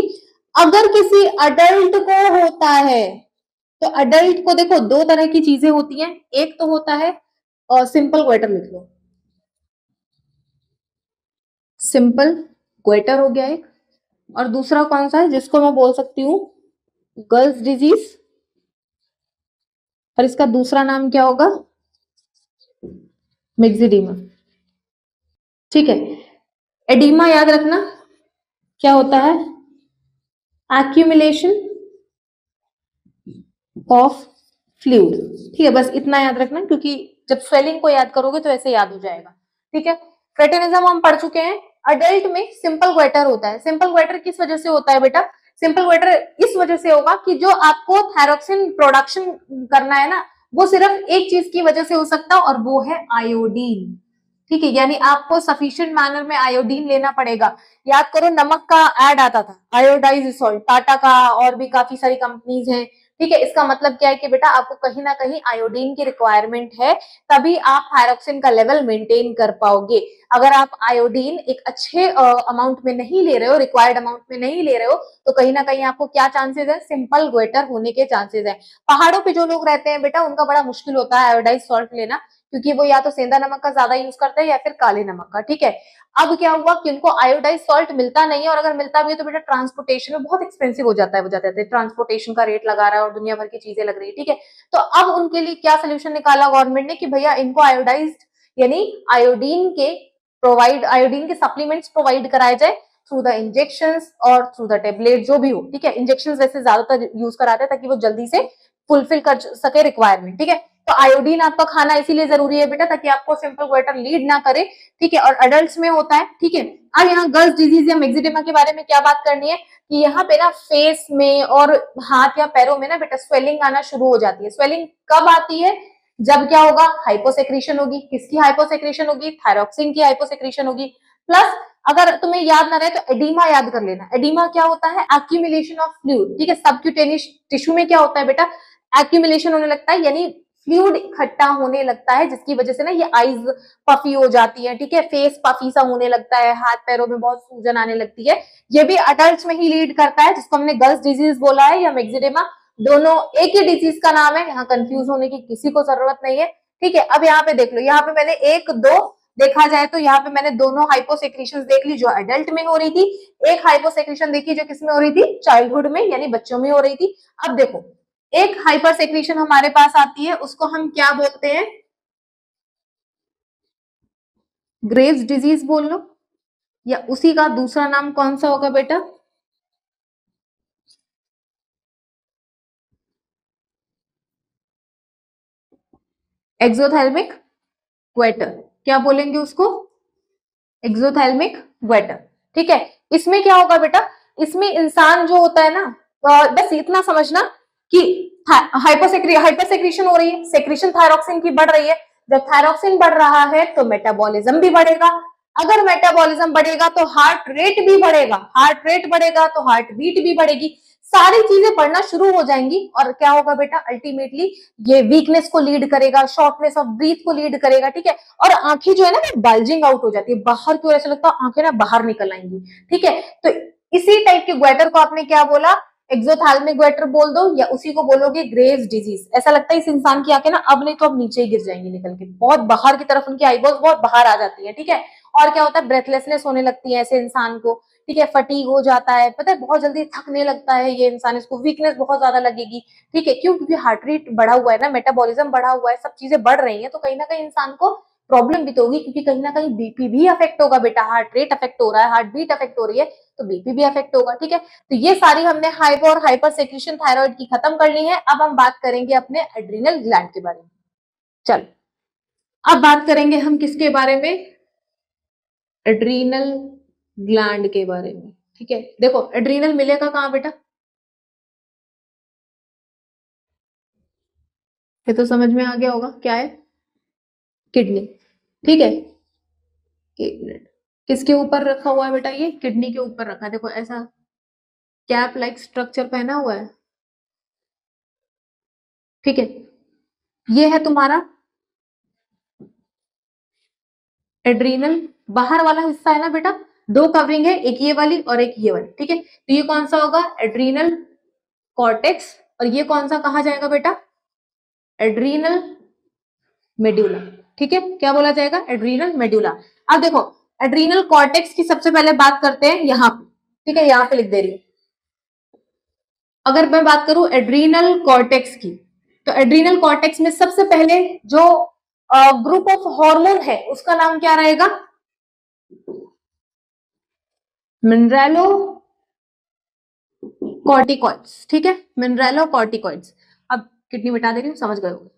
अगर किसी अडल्ट को होता है तो अडल्ट को देखो दो तरह की चीजें होती हैं। एक तो होता है सिंपल ग्वेटर, लिख लो, सिंपल ग्वेटर हो गया एक, और दूसरा कौन सा है जिसको मैं बोल सकती हूँ गर्ल्स डिजीज, और इसका दूसरा नाम क्या होगा? मिक्सिडीमा। ठीक है, एडीमा याद रखना क्या होता है? Accumulation of fluid. ठीक है, बस इतना याद रखना, क्योंकि जब स्वेलिंग को याद करोगे तो ऐसे याद हो जाएगा। ठीक है, क्रेटिनिज्म हम पढ़ चुके हैं। अडल्ट में सिंपल ग्वेटर होता है। सिंपल ग्वेटर किस वजह से होता है बेटा? सिंपल ग्वेटर इस वजह से होगा कि जो आपको थायरोक्सिन प्रोडक्शन करना है ना, वो सिर्फ एक चीज की वजह से हो सकता है, और वो है आयोडीन। ठीक है, यानी आपको सफिशिएंट मैनर में आयोडीन लेना पड़ेगा। याद करो, नमक का ऐड आता था, आयोडाइज सॉल्ट, टाटा का और भी काफी सारी कंपनीज हैं। ठीक है, इसका मतलब क्या है कि बेटा आपको कहीं ना कहीं आयोडीन की रिक्वायरमेंट है, तभी आप थायरोक्सिन का लेवल मेंटेन कर पाओगे। अगर आप आयोडीन एक अच्छे अमाउंट में नहीं ले रहे हो, रिक्वायर्ड अमाउंट में नहीं ले रहे हो, तो कहीं ना कहीं आपको क्या चांसेस है? सिंपल ग्वेटर होने के चांसेस है। पहाड़ों पे जो लोग रहते हैं बेटा, उनका बड़ा मुश्किल होता है आयोडाइज सॉल्ट लेना, क्योंकि वो या तो सेंधा नमक का ज्यादा यूज करते हैं या फिर काले नमक का। ठीक है, अब क्या हुआ कि उनको आयोडाइज सॉल्ट मिलता नहीं है, और अगर मिलता भी है तो बेटा ट्रांसपोर्टेशन में बहुत एक्सपेंसिव हो जाता है। वो जाते हैं, ट्रांसपोर्टेशन का रेट लगा रहा है और दुनिया भर की चीजें लग रही है। ठीक है, तो अब उनके लिए क्या सोल्यूशन निकाला गवर्नमेंट ने कि भैया इनको आयोडाइज यानी आयोडीन के आयोडीन के सप्लीमेंट्स प्रोवाइड कराए जाए थ्रू द इंजेक्शन और थ्रू द टेबलेट, जो भी हो। ठीक है, इंजेक्शन वैसे ज्यादातर यूज कराते हैं ताकि वो जल्दी से फुलफिल कर सके रिक्वायरमेंट। ठीक है, तो आयोडीन आपका खाना इसीलिए जरूरी है बेटा, ताकि आपको सिंपल ग्वेटर लीड ना करे। ठीक है, और अडल्ट में होता है। ठीक है, अब यहाँ गर्ल्स डिजीज या मेक्सिडेमा के बारे में क्या बात करनी है कि यहाँ पे ना फेस में और हाथ या पैरों में ना बेटा स्वेलिंग आना शुरू हो जाती है। स्वेलिंग कब आती है? जब क्या होगा? हाइपोसेक्रीशन होगी। किसकी हाइपोसेक्रीशन होगी? थायरोक्सिन की हाइपोसेक्रीशन होगी। प्लस अगर तुम्हें याद ना रहे तो एडिमा याद कर लेना। एडिमा क्या होता है? Accumulation of fluid. ठीक है, सबक्यूटेनियस टिश्यू में क्या होता है बेटा? एक्यूमुलेशन होने लगता है, यानी फ्लूइड इकट्ठा होने लगता है, जिसकी वजह से ना ये आईज पफी हो जाती है। ठीक है, फेस पफी सा होने लगता है, हाथ पैरों में बहुत सूजन आने लगती है। ये भी अडल्ट में ही लीड करता है, जिसको हमने गर्ल्स डिजीज बोला है या मेक्सिडेमा। दोनों एक ही डिजीज का नाम है, यहाँ कंफ्यूज होने की किसी को जरूरत नहीं है। ठीक है, अब यहाँ पे देख लो, यहाँ पे मैंने एक दो देखा जाए तो यहाँ पे मैंने दोनों हाइपोसेक्रीशन देख ली जो अडल्ट में हो रही थी, एक हाइपोसेक्रीशन देखी जो किसमें हो रही थी? चाइल्डहुड में, यानी बच्चों में हो रही थी। अब देखो, एक हाइपर सेक्रीशन हमारे पास आती है, उसको हम क्या बोलते हैं? ग्रेव्स डिजीज बोल लो, या उसी का दूसरा नाम कौन सा होगा बेटा? एक्सोथैल्मिक ग्वेटर। क्या बोलेंगे उसको? एक्सोथैल्मिक ग्वेटर। ठीक है, इसमें क्या होगा बेटा? इसमें इंसान जो होता है ना, बस इतना समझना कि हाइपोसेक्रीशन हो रही है, सेक्रीशन थायरोक्सिन की बढ़ रही है। जब थायरोक्सिन बढ़ रहा है तो मेटाबॉलिज्म भी बढ़ेगा। अगर मेटाबॉलिज्म बढ़ेगा तो हार्ट रेट भी बढ़ेगा, हार्ट रेट बढ़ेगा तो हार्ट बीट भी बढ़ेगी। सारी चीजें बढ़ना शुरू हो जाएंगी, और क्या होगा बेटा? अल्टीमेटली ये वीकनेस को लीड करेगा, शॉर्टनेस ऑफ ब्रीथ को लीड करेगा। ठीक है, और आंखें जो है ना बल्जिंग आउट हो जाती है बाहर की ओर, ऐसा लगता है आंखें ना बाहर निकल आएंगी। ठीक है, तो इसी टाइप के ग्वेटर को आपने क्या बोला? एक्सोथैल्मिक ग्वेटर बोल दो, या उसी को बोलोगे ग्रेव्स डिजीज। ऐसा लगता है इस इंसान की आंखें ना अब नहीं तो अब नीचे ही गिर जाएंगी निकल के, बहुत बाहर की तरफ उनकी आईबॉल्स बहुत बाहर आ जाती है। ठीक है, और क्या होता है? ब्रेथलेसनेस होने लगती है ऐसे इंसान को। ठीक है, फटीग हो जाता है, पता है बहुत जल्दी थकने लगता है ये इंसान, इसको वीकनेस बहुत ज्यादा लगेगी। ठीक है, क्यों? क्योंकि हार्ट रेट बढ़ा हुआ है ना, मेटाबॉलिज्म बढ़ा हुआ है, सब चीजें बढ़ रही है, तो कहीं ना कहीं इंसान को प्रॉब्लम भी तो होगी, क्योंकि कहीं ना कहीं बीपी भी अफेक्ट होगा बेटा। हार्ट रेट अफेक्ट हो रहा है, हार्ट बीट अफेक्ट हो रही है, तो बीपी भी अफेक्ट होगा। ठीक है, तो ये सारी हमने हाइपो और हाइपर सेक्रेशन थायराइड की खत्म कर ली है। अब हम बात करेंगे अपने एड्रिनल ग्लैंड के बारे में। चल, अब बात करेंगे हम किसके बारे में? एड्रीनल ग्लैंड के बारे में। ठीक है, देखो एड्रीनल मिलेगा कहाँ बेटा? ये तो समझ में आ गया होगा क्या है? किडनी। ठीक है, एक मिनट, किसके ऊपर रखा हुआ है बेटा? ये किडनी के ऊपर रखा है। देखो ऐसा कैप लाइक स्ट्रक्चर पहना हुआ है। ठीक है, ये है तुम्हारा एड्रीनल, बाहर वाला हिस्सा है ना बेटा। दो कवरिंग है, एक ये वाली और एक ये वाली। ठीक है, तो ये कौन सा होगा? Adrenal cortex. और ये कौन सा कहा जाएगा बेटा? Adrenal medulla. ठीक है, क्या बोला जाएगा? Adrenal medulla. अब देखो, एड्रीनल कॉर्टेक्स की सबसे पहले बात करते हैं यहाँ पे। ठीक है, यहाँ पे लिख दे रही हूँ। अगर मैं बात करूं एड्रीनल कॉर्टेक्स की, तो एड्रीनल कॉर्टेक्स में सबसे पहले जो ग्रुप ऑफ हार्मोन है उसका नाम क्या रहेगा? मिनरलो कॉर्टिकॉइड्स। ठीक है, मिनरलो कॉर्टिकॉइड्स। अब किडनी मिटा दे रही हूँ, समझ गए हो।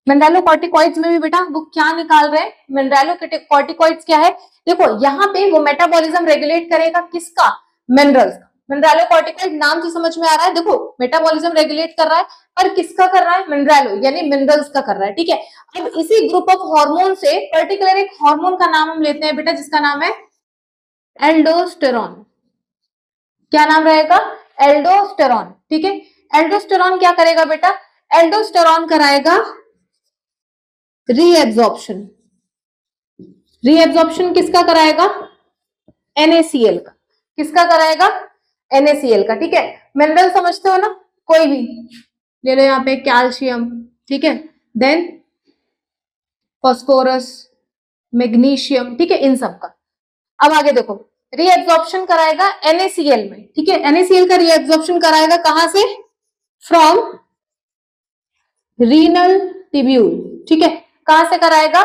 मिनरलोकॉर्टिकॉइड्स में भी बेटा वो क्या निकाल रहे हैं, मिनरलोकॉर्टिकॉइड्स क्या है, देखो यहाँ पे वो मेटाबॉलिज्म रेगुलेट करेगा किसका, मिनरल्स का। मिनरलोकॉर्टिकॉइड नाम से समझ में आ रहा है, देखो मेटाबॉलिज्म रेगुलेट कर रहा है, पर किसका कर रहा है, मिनरलो यानी मिनरल्स का कर रहा है, ठीक है। अब इसी ग्रुप ऑफ हार्मोन से पर्टिकुलर एक हार्मोन का नाम हम लेते हैं बेटा, जिसका नाम है एल्डोस्टेरॉन। क्या नाम रहेगा, एल्डोस्टेरॉन, ठीक है। एल्डोस्टेरॉन क्या करेगा बेटा, एल्डोस्टेरॉन कराएगा रीएब्जॉर्प्शन। रीएब्जॉर्प्शन किसका कराएगा, NaCl का। किसका कराएगा, NaCl का, ठीक है। मिनरल समझते हो ना, कोई भी ले लो, यहाँ पे कैल्शियम, ठीक है, देन फास्फोरस, मैग्नीशियम, ठीक है, इन सब का। अब आगे देखो, रीएब्जॉर्प्शन कराएगा NaCl में, ठीक है। NaCl का रीएब्जॉर्प्शन कराएगा कहां से, फ्रॉम रीनल टिब्यूल, ठीक है। कहां से कराएगा,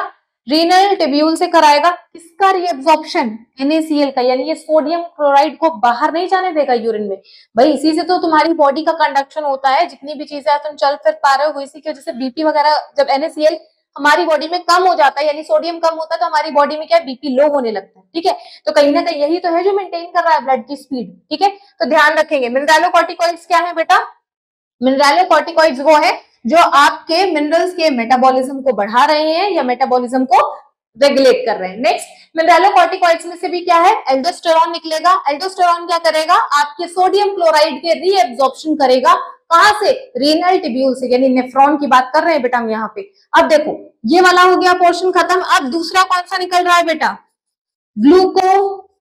रीनल टिब्यूल से कराएगा। किसका रीएब्जॉर्प्शन, NaCl का, यानी ये सोडियम क्लोराइड को बाहर नहीं जाने देगा यूरिन में। भाई इसी से तो तुम्हारी बॉडी का कंडक्शन होता है, जितनी भी चीजें तुम चल फिर पा रहे हो, इसी की वजह से बीपी वगैरह, जब NaCl हमारी बॉडी में कम हो जाता है, यानी सोडियम कम होता है, तो हमारी बॉडी में क्या बीपी लो होने लगता है, ठीक है। तो कहीं ना कहीं यही तो है जो मेंटेन कर रहा है ब्लड की स्पीड, ठीक है। तो ध्यान रखेंगे, मिनरलोकॉर्टिकॉइड्स क्या है बेटा, मिनरलोकॉर्टिकॉइड्स वो है जो आपके मिनरल्स के मेटाबॉलिज्म को बढ़ा रहे हैं या मेटाबॉलिज्म को रेगुलेट कर रहे हैं। नेक्स्ट, मिनरलोकॉर्टिकॉइड्स में से भी क्या है, एल्डोस्टेरॉन निकलेगा। एल्डोस्टेरॉन क्या करेगा, आपके सोडियम क्लोराइड के रीएब्जॉर्प्शन करेगा, कहां से, रीनल टिब्यूल से, यानी नेफ्रॉन की बात कर रहे हैं बेटा हम यहाँ पे। अब देखो ये वाला हो गया पोर्शन खत्म। अब दूसरा कौन सा निकल रहा है बेटा, ग्लूकोकॉर्टिकॉइड्स,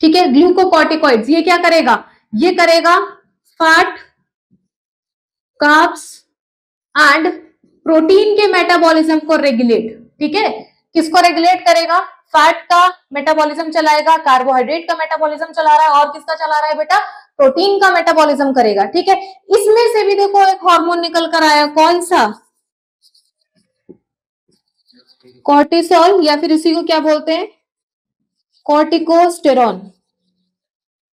ठीक है। ग्लूकोकॉर्टिकॉइड्स ये क्या करेगा, ये करेगा फैट, कार्ब्स एंड प्रोटीन के मेटाबॉलिज्म को रेगुलेट, ठीक है। किसको रेगुलेट करेगा, फैट का मेटाबॉलिज्म चलाएगा, कार्बोहाइड्रेट का मेटाबॉलिज्म चला रहा है, और किसका चला रहा है बेटा, प्रोटीन का मेटाबॉलिज्म करेगा, ठीक है। इसमें से भी देखो एक हार्मोन निकल कर आया, कौन सा, कॉर्टिसोल, या फिर इसी को क्या बोलते हैं, कॉर्टिकोस्टेरॉन।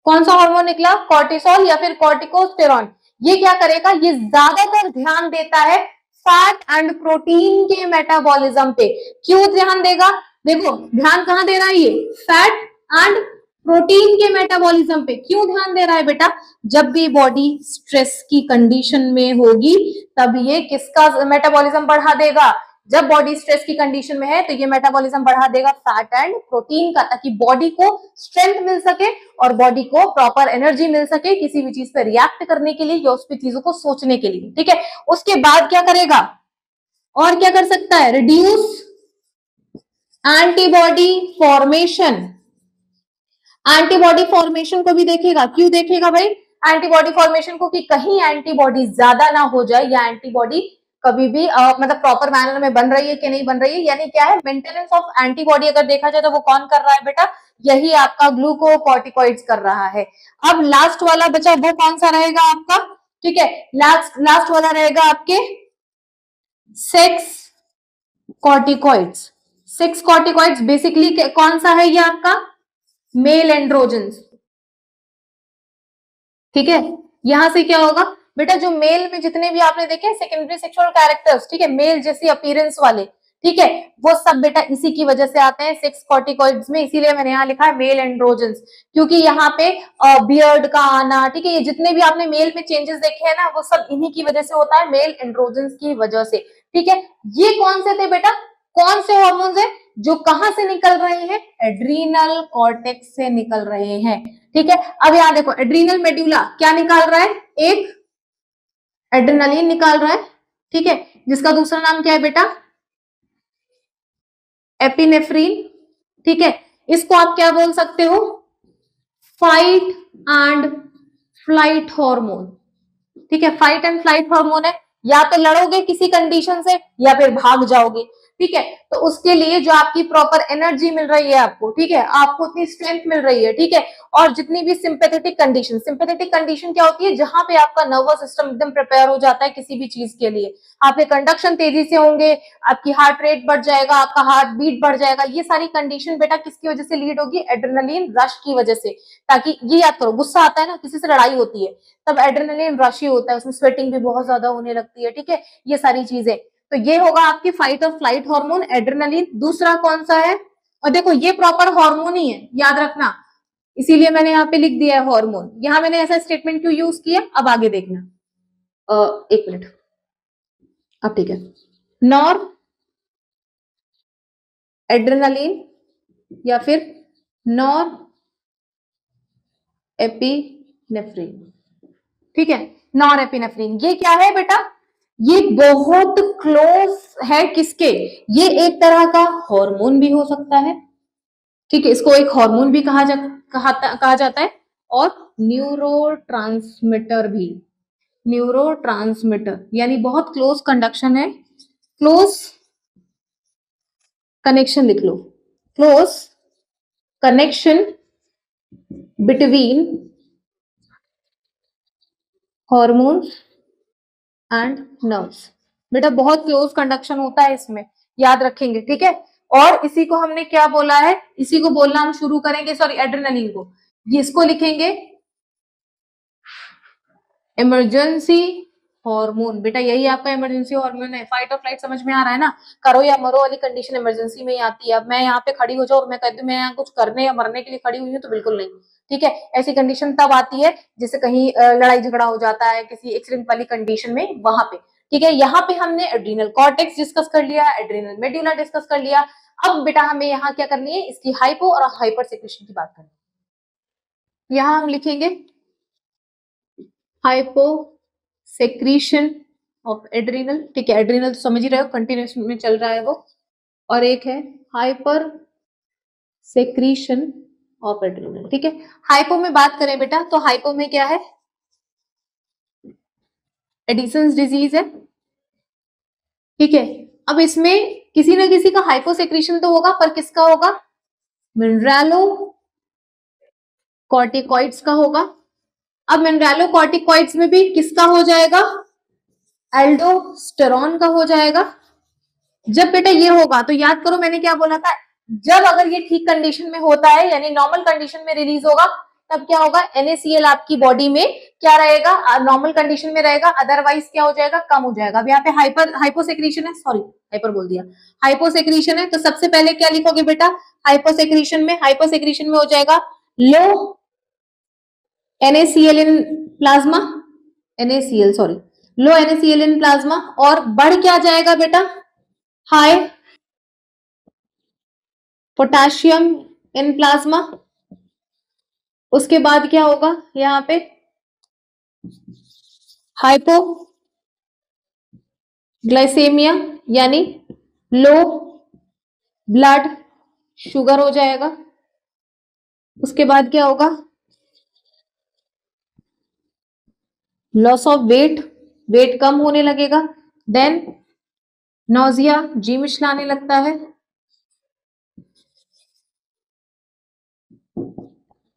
कौन सा हार्मोन निकला, कॉर्टिसोल या फिर कॉर्टिकोस्टेरॉन। ये क्या करेगा, ये ज्यादातर ध्यान देता है फैट एंड प्रोटीन के मेटाबॉलिज्म पे। क्यों ध्यान देगा, देखो ध्यान कहां दे रहा है, ये फैट एंड प्रोटीन के मेटाबॉलिज्म पे। क्यों ध्यान दे रहा है बेटा, जब भी बॉडी स्ट्रेस की कंडीशन में होगी तब ये किसका मेटाबॉलिज्म बढ़ा देगा, जब बॉडी स्ट्रेस की कंडीशन में है तो ये मेटाबॉलिज्म बढ़ा देगा फैट एंड प्रोटीन का, ताकि बॉडी को स्ट्रेंथ मिल सके और बॉडी को प्रॉपर एनर्जी मिल सके किसी भी चीज पे रिएक्ट करने के लिए या उस पे चीजों को सोचने के लिए, ठीक है। उसके बाद क्या करेगा, और क्या कर सकता है, reduce antibody formation. Antibody formation को भी देखेगा। क्यों देखेगा भाई, एंटीबॉडी फॉर्मेशन को, कि कहीं एंटीबॉडी ज्यादा ना हो जाए, या एंटीबॉडी कभी भी मतलब प्रॉपर मैनर में बन रही है कि नहीं बन रही है, यानी क्या है, मेंटेनेंस ऑफ एंटीबॉडी अगर देखा जाए तो वो कौन कर रहा है बेटा, यही आपका ग्लूकोकॉर्टिकॉइड्स कर रहा है। अब लास्ट वाला बचा, वो कौन सा रहेगा आपका, ठीक है, लास्ट वाला रहेगा आपके sex corticoids. Sex corticoids basically कौन सा है, ये आपका मेल एंड्रोजेंस, ठीक है। यहां से क्या होगा बेटा, जो मेल में जितने भी आपने देखे सेकेंडरी सेक्सुअल कैरेक्टर्स, ठीक है, मेल जैसी अपीयरेंस वाले, ठीक है, वो सब बेटा इसी की वजह से आते हैं सेक्स कॉर्टिकॉइड्स में। इसीलिए मैंने यहाँ लिखा है मेल एंड्रोजेंस, क्योंकि यहाँ पे बियर्ड का आना, ठीक है, ये जितने भी आपने मेल में चेंजेस देखे हैं ना, वो सब इन्हीं की वजह से होता है, मेल एंड्रोजेंस की वजह से, ठीक है। ये कौन से थे बेटा, कौन से हार्मोन्स है जो कहां से निकल रहे हैं, एड्रीनल कॉर्टेक्स से निकल रहे हैं, ठीक है। अब यहां देखो, एड्रीनल मेड्यूला क्या निकाल रहा है, एक एड्रेनालिन निकाल रहा है, ठीक है, जिसका दूसरा नाम क्या है बेटा, एपिनेफ्रीन, ठीक है। इसको आप क्या बोल सकते हो, फाइट एंड फ्लाइट हार्मोन, ठीक है। फाइट एंड फ्लाइट हार्मोन है, या तो लड़ोगे किसी कंडीशन से या फिर भाग जाओगे, ठीक है, तो उसके लिए जो आपकी प्रॉपर एनर्जी मिल रही है आपको, ठीक है, आपको उतनी स्ट्रेंथ मिल रही है, ठीक है, और जितनी भी सिंपैथेटिक कंडीशन क्या होती है, जहां पे आपका नर्वस सिस्टम एकदम प्रिपेयर हो जाता है किसी भी चीज के लिए, आपके कंडक्शन तेजी से होंगे, आपकी हार्ट रेट बढ़ जाएगा, आपका हार्ट बीट बढ़ जाएगा, ये सारी कंडीशन बेटा किसकी वजह से लीड होगी, एड्रेनलिन रश की वजह से। ताकि ये याद करो, गुस्सा आता है ना, किसी से लड़ाई होती है, तब एड्रेनलिन रश ही होता है, उसमें स्वेटिंग भी बहुत ज्यादा होने लगती है, ठीक है, ये सारी चीजें। तो ये होगा आपकी फाइट और फ्लाइट हार्मोन एड्रेनलिन। दूसरा कौन सा है, और देखो ये प्रॉपर हार्मोन ही है, याद रखना, इसीलिए मैंने यहाँ पे लिख दिया है हार्मोन। यहाँ मैंने ऐसा स्टेटमेंट क्यों यूज किया, अब आगे देखना। एक मिनट, अब ठीक है, नॉर एड्रेनलिन या फिर नॉर एपिनेफ्रिन, ठीक है, नॉर एपिनेफ्रिन, ये क्या है बेटा, ये बहुत क्लोज है किसके, ये एक तरह का हार्मोन भी हो सकता है, ठीक है, इसको एक हार्मोन भी कहा जाता है, और न्यूरोट्रांसमीटर भी, न्यूरोट्रांसमीटर यानी बहुत क्लोज कंडक्शन है, क्लोज कनेक्शन लिख लो, close connection between hormones and nerves. बेटा बहुत क्लोज कंडक्शन होता है इसमें, याद रखेंगे, ठीक है, और इसी को हमने क्या बोला है, इसी को बोलना हम शुरू करेंगे, सॉरी एड्रेनलिन को, इसको लिखेंगे इमरजेंसी हार्मोन। बेटा यही आपका इमरजेंसी हार्मोन है, फाइट और फ्लाइट समझ में आ रहा है ना, करो या मरो वाली कंडीशन इमरजेंसी में ही आती है। अब मैं यहाँ पे खड़ी हो जाऊँ और मैं कहती हूँ मैं यहाँ कुछ करने या मरने के लिए खड़ी हुई हूँ, तो बिल्कुल नहीं, ठीक है, ऐसी कंडीशन तब आती है जिससे कहीं लड़ाई झगड़ा हो जाता है किसी एक्सीडेंट वाली कंडीशन में, वहां पे, ठीक है। यहाँ पे हमने एड्रीनल कॉर्टेक्स डिस्कस कर लिया, एड्रीनल मेड्यूला डिस्कस कर लिया। अब बेटा हमें यहाँ क्या करनी है, इसकी हाइपो और हाइपर सेक्रेशन की बात करनी है। यहाँ हम लिखेंगे हाइपो सेक्रीशन ऑफ एड्रीनल, ठीक है, एड्रीनल तो समझ ही रहे हो, कंटिन्यूस में चल रहा है वो, और एक है हाइपर सेक्रीशन ऑफ एड्रीनल, ठीक है। हाइपो में बात करें बेटा, तो हाइपो में क्या है, एडिसन्स डिजीज है, ठीक है। अब इसमें किसी ना किसी का हाइपोसेक्रीशन तो होगा, पर किसका होगा, मिनरलो कॉर्टिकॉइड्स का होगा। अब मिनरलो कॉर्टिकॉइड्स में भी किसका हो जाएगा, एल्डोस्टेरॉन का हो जाएगा। जब बेटा ये होगा तो याद करो मैंने क्या बोला था, जब अगर ये ठीक कंडीशन में होता है यानी नॉर्मल कंडीशन में रिलीज होगा, तब क्या होगा, NaCl आपकी बॉडी में क्या रहेगा, नॉर्मल कंडीशन में रहेगा, अदरवाइज क्या हो जाएगा, कम हो जाएगा। अब यहाँ पे हाइपोसेक्रीशन है, सॉरी हाइपर बोल दिया, हाइपोसेक्रीशन है, तो सबसे पहले क्या लिखोगे बेटा, हाइपोसेक्रीशन में हो जाएगा लो NaCl in plasma, NaCl sorry, low NaCl in plasma, और बढ़ क्या जाएगा बेटा, हाई पोटेशियम इन प्लाज्मा। उसके बाद क्या होगा, यहाँ पे हाइपो ग्लाइसेमिया यानी लो ब्लड शुगर हो जाएगा। उसके बाद क्या होगा, लॉस ऑफ वेट, वेट कम होने लगेगा, देन नोजिया, जी मिचलाने लगता है,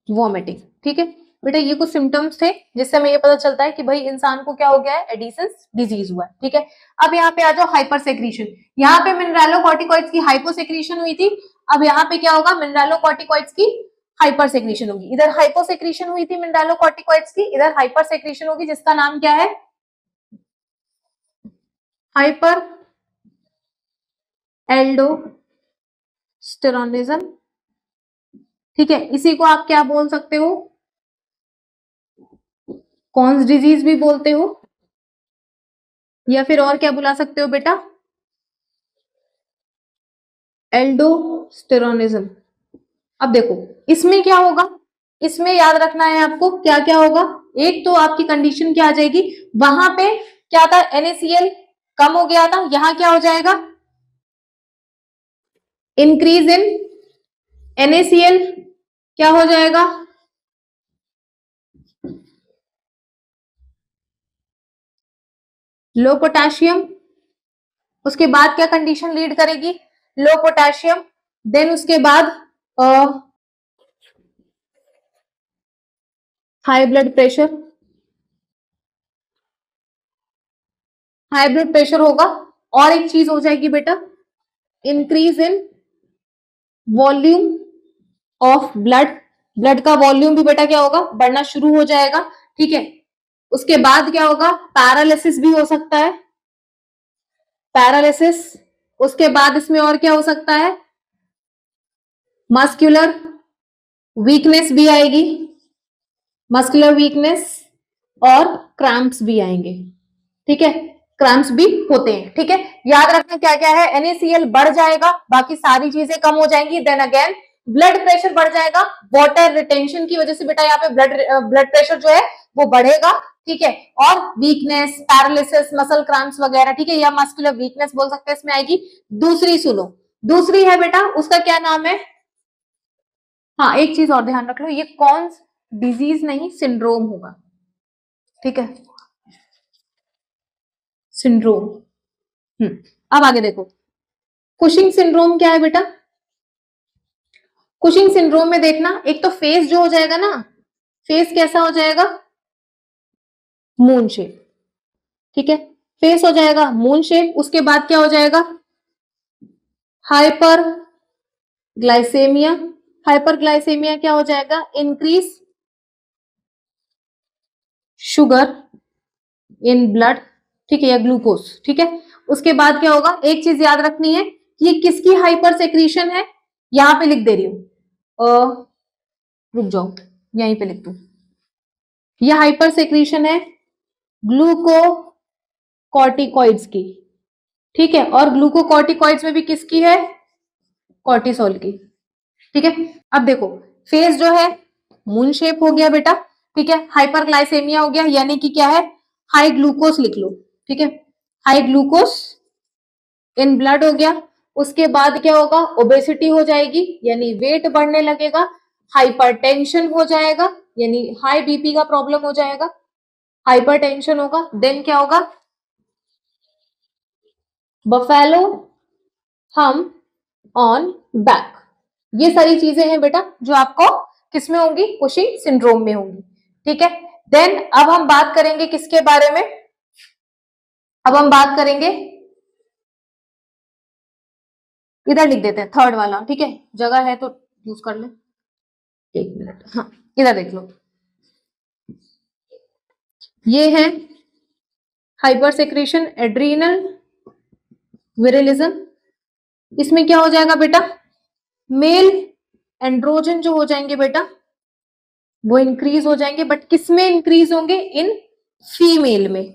वॉमिटिंग, ठीक है। बेटा ये कुछ सिम्टम्स थे जिससे हमें ये पता चलता है कि भाई इंसान को क्या हो गया है, एडिसन्स डिजीज हुआ है, ठीक है। अब यहाँ पे आ जाओ हाइपर सेक्रीशन, यहाँ पे मिनरलोकॉर्टिकॉइड्स की हाइपोसेक्रीशन हुई थी, अब यहाँ पे क्या होगा, मिनरलोकॉर्टिकॉइड्स की हाइपर सेक्रीशन होगी। इधर हाइपोसेक्रीशन हुई थी मिनरलोकॉर्टिकॉइड्स की, इधर हाइपर सेक्रीशन होगी, जिसका नाम क्या है, हाइपर एल्डोस्टेरोनिज्म, ठीक है। इसी को आप क्या बोल सकते हो, कॉन्स डिजीज भी बोलते हो, या फिर और क्या बुला सकते हो बेटा, एल्डोस्टेरोनिज्म। अब देखो इसमें क्या होगा, इसमें याद रखना है आपको क्या क्या होगा, एक तो आपकी कंडीशन क्या आ जाएगी, वहां पे क्या था, NaCl कम हो गया था, यहां क्या हो जाएगा, इंक्रीज इन NaCl क्या हो जाएगा, लो पोटेशियम उसके बाद क्या कंडीशन लीड करेगी, लो पोटेशियम, देन उसके बाद high blood pressure, high blood pressure होगा, और एक चीज हो जाएगी बेटा, increase in volume of blood, blood का वॉल्यूम भी बेटा क्या होगा, बढ़ना शुरू हो जाएगा, ठीक है। उसके बाद क्या होगा, पैरालिसिस भी हो सकता है, पैरालिसिस। उसके बाद इसमें और क्या हो सकता है, मस्कुलर वीकनेस भी आएगी, मस्कुलर वीकनेस, और क्रैम्प्स भी आएंगे, ठीक है, क्रैम्प्स भी होते हैं, ठीक है। याद रखना क्या क्या है, NaCl बढ़ जाएगा, बाकी सारी चीजें कम हो जाएंगी, देन अगेन ब्लड प्रेशर बढ़ जाएगा, वाटर रिटेंशन की वजह से बेटा यहाँ पे ब्लड प्रेशर जो है वो बढ़ेगा, ठीक है। और वीकनेस, पैरालिसिस, मसल क्रैम्प्स वगैरह, ठीक है, या मस्कुलर वीकनेस बोल सकते हैं, इसमें आएगी। दूसरी सुनो, दूसरी है बेटा, उसका क्या नाम है, हाँ एक चीज और ध्यान रख लो, ये कौन डिजीज नहीं, सिंड्रोम होगा, ठीक है, सिंड्रोम। अब आगे देखो, कुशिंग सिंड्रोम क्या है बेटा, कुशिंग सिंड्रोम में देखना, एक तो फेस जो हो जाएगा ना, फेस कैसा हो जाएगा, मून शेप, ठीक है, फेस हो जाएगा मून शेप। उसके बाद क्या हो जाएगा, हाइपर ग्लाइसेमिया, हाइपर ग्लाइसेमिया क्या हो जाएगा, इंक्रीज शुगर इन ब्लड, ठीक है, या ग्लूकोज, ठीक है। उसके बाद क्या होगा, एक चीज याद रखनी है, ये किसकी हाइपर सेक्रीशन है, यहां पे लिख दे रही हूं, रुक जाओ, यहीं पे लिख दू, यह हाइपर सेक्रीशन है ग्लूकोकॉर्टिकॉइड्स की, ठीक है, और ग्लूकोकॉर्टिकॉइड्स में भी किसकी है, कॉर्टिसोल की, ठीक है। अब देखो, फेस जो है मून शेप हो गया बेटा, ठीक है, हाइपरग्लाइसेमिया हो गया, यानी कि क्या है, हाई ग्लूकोज लिख लो, ठीक है, हाई ग्लूकोज इन ब्लड हो गया। उसके बाद क्या होगा, ओबेसिटी हो जाएगी, यानी वेट बढ़ने लगेगा, हाइपरटेंशन हो जाएगा, यानी हाई बीपी का प्रॉब्लम हो जाएगा, हाइपरटेंशन होगा, देन क्या होगा, बफेलो हम ऑन बैक। ये सारी चीजें हैं बेटा जो आपको किसमें होंगी, कुशिंग सिंड्रोम में होंगी, ठीक है। देन अब हम बात करेंगे किसके बारे में, अब हम बात करेंगे, इधर लिख देते हैं थर्ड वाला, ठीक है, जगह है तो यूज कर ले, एक मिनट, हाँ इधर देख लो, ये है हाइपर सेक्रेशन एड्रीनल विरिलिज्म। इसमें क्या हो जाएगा बेटा, मेल एंड्रोजन जो हो जाएंगे बेटा वो इंक्रीज हो जाएंगे, बट किसमें इंक्रीज होंगे, इन फीमेल में।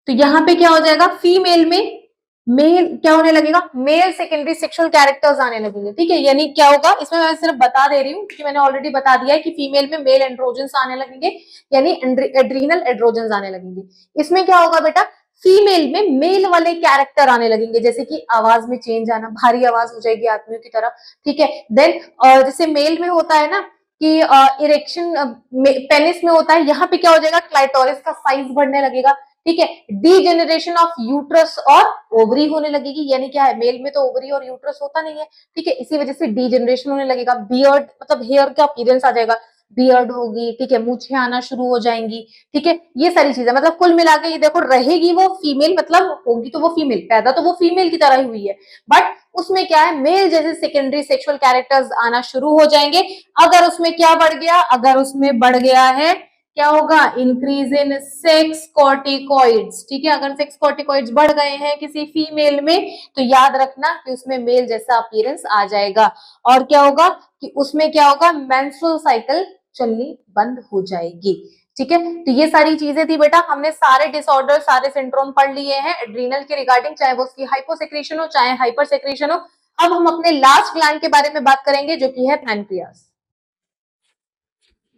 तो यहां पे क्या हो जाएगा, फीमेल में मेल क्या होने लगेगा, मेल सेकेंडरी सेक्सुअल कैरेक्टर्स आने लगेंगे, ठीक है। यानी क्या होगा, इसमें मैं सिर्फ बता दे रही हूँ कि मैंने ऑलरेडी बता दिया है कि फीमेल में मेल एंड्रोजन्स आने लगेंगे, यानी एड्रीनल एंड्रोजन्स आने लगेंगे। इसमें क्या होगा बेटा, फीमेल में मेल वाले कैरेक्टर आने लगेंगे, जैसे कि आवाज में चेंज आना, भारी आवाज हो जाएगी आदमियों की तरह, ठीक है। देन जैसे मेल में होता है ना कि इरेक्शन पेनिस में होता है, यहाँ पे क्या हो जाएगा, क्लाइटोरिस का साइज बढ़ने लगेगा, ठीक है। डीजेनरेशन ऑफ यूट्रस और ओवरी होने लगेगी, यानी क्या है, मेल में तो ओवरी और यूट्रस होता नहीं है, ठीक है, इसी वजह से डीजेनरेशन होने लगेगा, बियर्ड मतलब हेयर का अपीयरेंस आ जाएगा, बियर्ड होगी, ठीक है, मूछें आना शुरू हो जाएंगी, ठीक है। ये सारी चीजें मतलब कुल मिला के ये देखो, रहेगी वो फीमेल, मतलब होगी तो वो फीमेल, पैदा तो वो फीमेल की तरह ही हुई है, बट उसमें क्या है, मेल जैसे सेकेंडरी सेक्सुअल कैरेक्टर्स आना शुरू हो जाएंगे। अगर उसमें क्या बढ़ गया, अगर उसमें बढ़ गया है, क्या होगा, इंक्रीज इन सेक्स कॉर्टिकॉइड्स, ठीक है। अगर सेक्स कॉर्टिकॉइड्स बढ़ गए हैं किसी फीमेल में, तो याद रखना कि उसमें मेल जैसा अपीयरेंस आ जाएगा, और क्या होगा कि उसमें क्या होगा, मेंस्ट्रुअल साइकिल चलनी बंद हो जाएगी, ठीक है। तो ये सारी चीजें थी बेटा, हमने सारे डिसऑर्डर, सारे सिंड्रोम पढ़ लिए हैं एड्रीनल के रिगार्डिंग, चाहे वो उसकी हाइपोसेक्रेशन हो चाहे हाइपर सेक्रेशन हो। अब हम अपने लास्ट ग्लैंड के बारे में बात करेंगे जो कि है पैनक्रियास।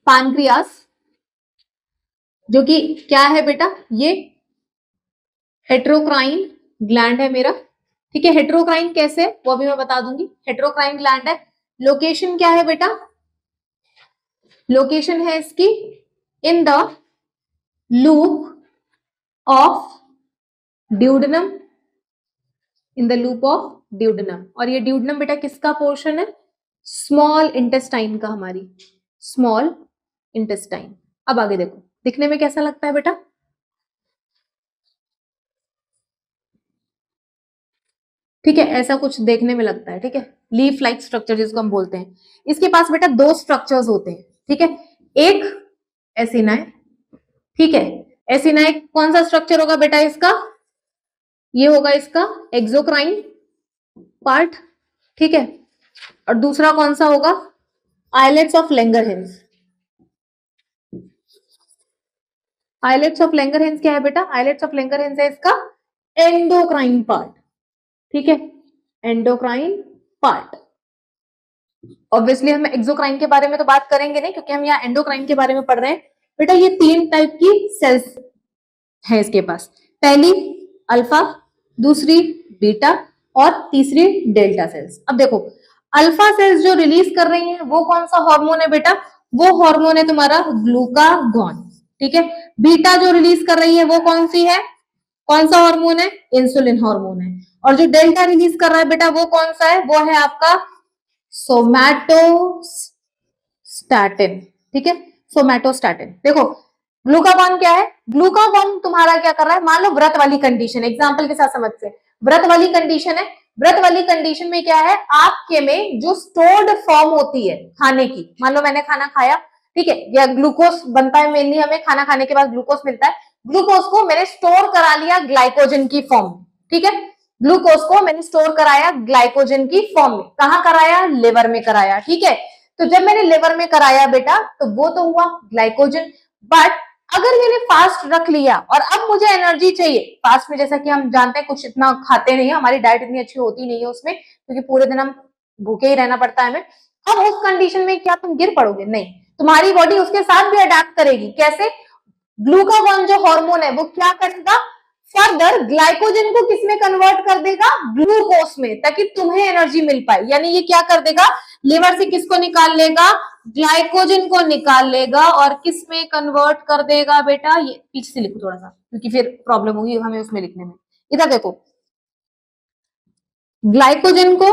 पैनक्रियास जो कि क्या है बेटा, ये हेट्रोक्राइन ग्लैंड है मेरा, ठीक है। हेट्रोक्राइन कैसे, वो भी मैं बता दूंगी, हेट्रोक्राइन ग्लैंड है। लोकेशन क्या है बेटा, लोकेशन है इसकी in the loop of duodenum, in the loop of duodenum. और ये ड्यूडेनम बेटा किसका पोर्शन है? स्मॉल इंटेस्टाइन का, हमारी स्मॉल इंटेस्टाइन। अब आगे देखो, दिखने में कैसा लगता है बेटा? ठीक है, ऐसा कुछ देखने में लगता है। ठीक है, लीफ लाइक स्ट्रक्चर जिसको हम बोलते हैं। इसके पास बेटा दो स्ट्रक्चर्स होते हैं। ठीक है, एक एसिनाई, ठीक है, एसिनाई कौन सा स्ट्रक्चर होगा बेटा इसका? ये होगा इसका एक्सोक्राइन पार्ट। ठीक है, और दूसरा कौन सा होगा? Islets of Langerhans. Islets of Langerhans क्या है बेटा? आइलेट्स ऑफ लैंगरहैंस है इसका एंडोक्राइन पार्ट। ठीक है, एंडोक्राइन पार्ट। ऑब्वियसली हम एक्सोक्राइन के बारे में तो बात करेंगे नहीं, क्योंकि हम यहाँ एंडोक्राइन के बारे में पढ़ रहे हैं। बेटा ये तीन टाइप की सेल्स है इसके पास। पहली अल्फा, दूसरी बीटा और तीसरी डेल्टा सेल्स। अब देखो, अल्फा सेल्स जो रिलीज कर रही हैं वो कौन सा हार्मोन है बेटा? वो हार्मोन है तुम्हारा ग्लूकागॉन। ठीक है, बीटा जो रिलीज कर रही है वो कौन सी है? कौन सा हार्मोन है? इंसुलिन हार्मोन है। और जो डेल्टा रिलीज कर रहा है बेटा वो कौन सा है? वो है आपका सोमैटोस्टैटिन। ठीक है, सोमैटोस्टैटिन। देखो ग्लूकागॉन क्या है? ग्लूकागॉन तुम्हारा क्या कर रहा है? मान लो व्रत वाली कंडीशन, एग्जांपल के साथ समझते हैं। व्रत वाली कंडीशन है। व्रत वाली कंडीशन में क्या है? आपके में जो स्टोर्ड फॉर्म होती है खाने की, मान लो मैंने खाना खाया, ठीक है, या ग्लूकोज बनता है मेनली, हमें खाना खाने के बाद ग्लूकोज मिलता है। ग्लूकोज को मैंने स्टोर करा लिया ग्लाइकोजन की फॉर्म। ठीक है, ग्लूकोज को मैंने स्टोर कराया ग्लाइकोजन की फॉर्म में। कहां कराया? लिवर में कराया। ठीक है, तो जब मैंने लिवर में कराया बेटा, तो वो तो हुआ ग्लाइकोजन। बट अगर मैंने फास्ट रख लिया और अब मुझे एनर्जी चाहिए, फास्ट में जैसा कि हम जानते हैं कुछ इतना खाते नहीं है, हमारी डाइट इतनी अच्छी होती नहीं है उसमें, क्योंकि पूरे दिन हम भूखे ही रहना पड़ता है हमें। अब उस कंडीशन में क्या तुम गिर पड़ोगे? नहीं, तुम्हारी बॉडी उसके साथ भी अडेप्ट करेगी। कैसे? ग्लूकागॉन जो हार्मोन है वो क्या करेगा? फर्दर ग्लाइकोजन को किसमें कन्वर्ट कर देगा? ग्लूकोज में, ताकि तुम्हें एनर्जी मिल पाए। यानी ये क्या कर देगा? लिवर से किसको निकाल लेगा? ग्लाइकोजन को निकाल लेगा और किस में कन्वर्ट कर देगा बेटा? ये पीछे से लिखो थोड़ा सा, क्योंकि फिर प्रॉब्लम होगी हमें उसमें लिखने में। इधर देखो, ग्लाइकोजन को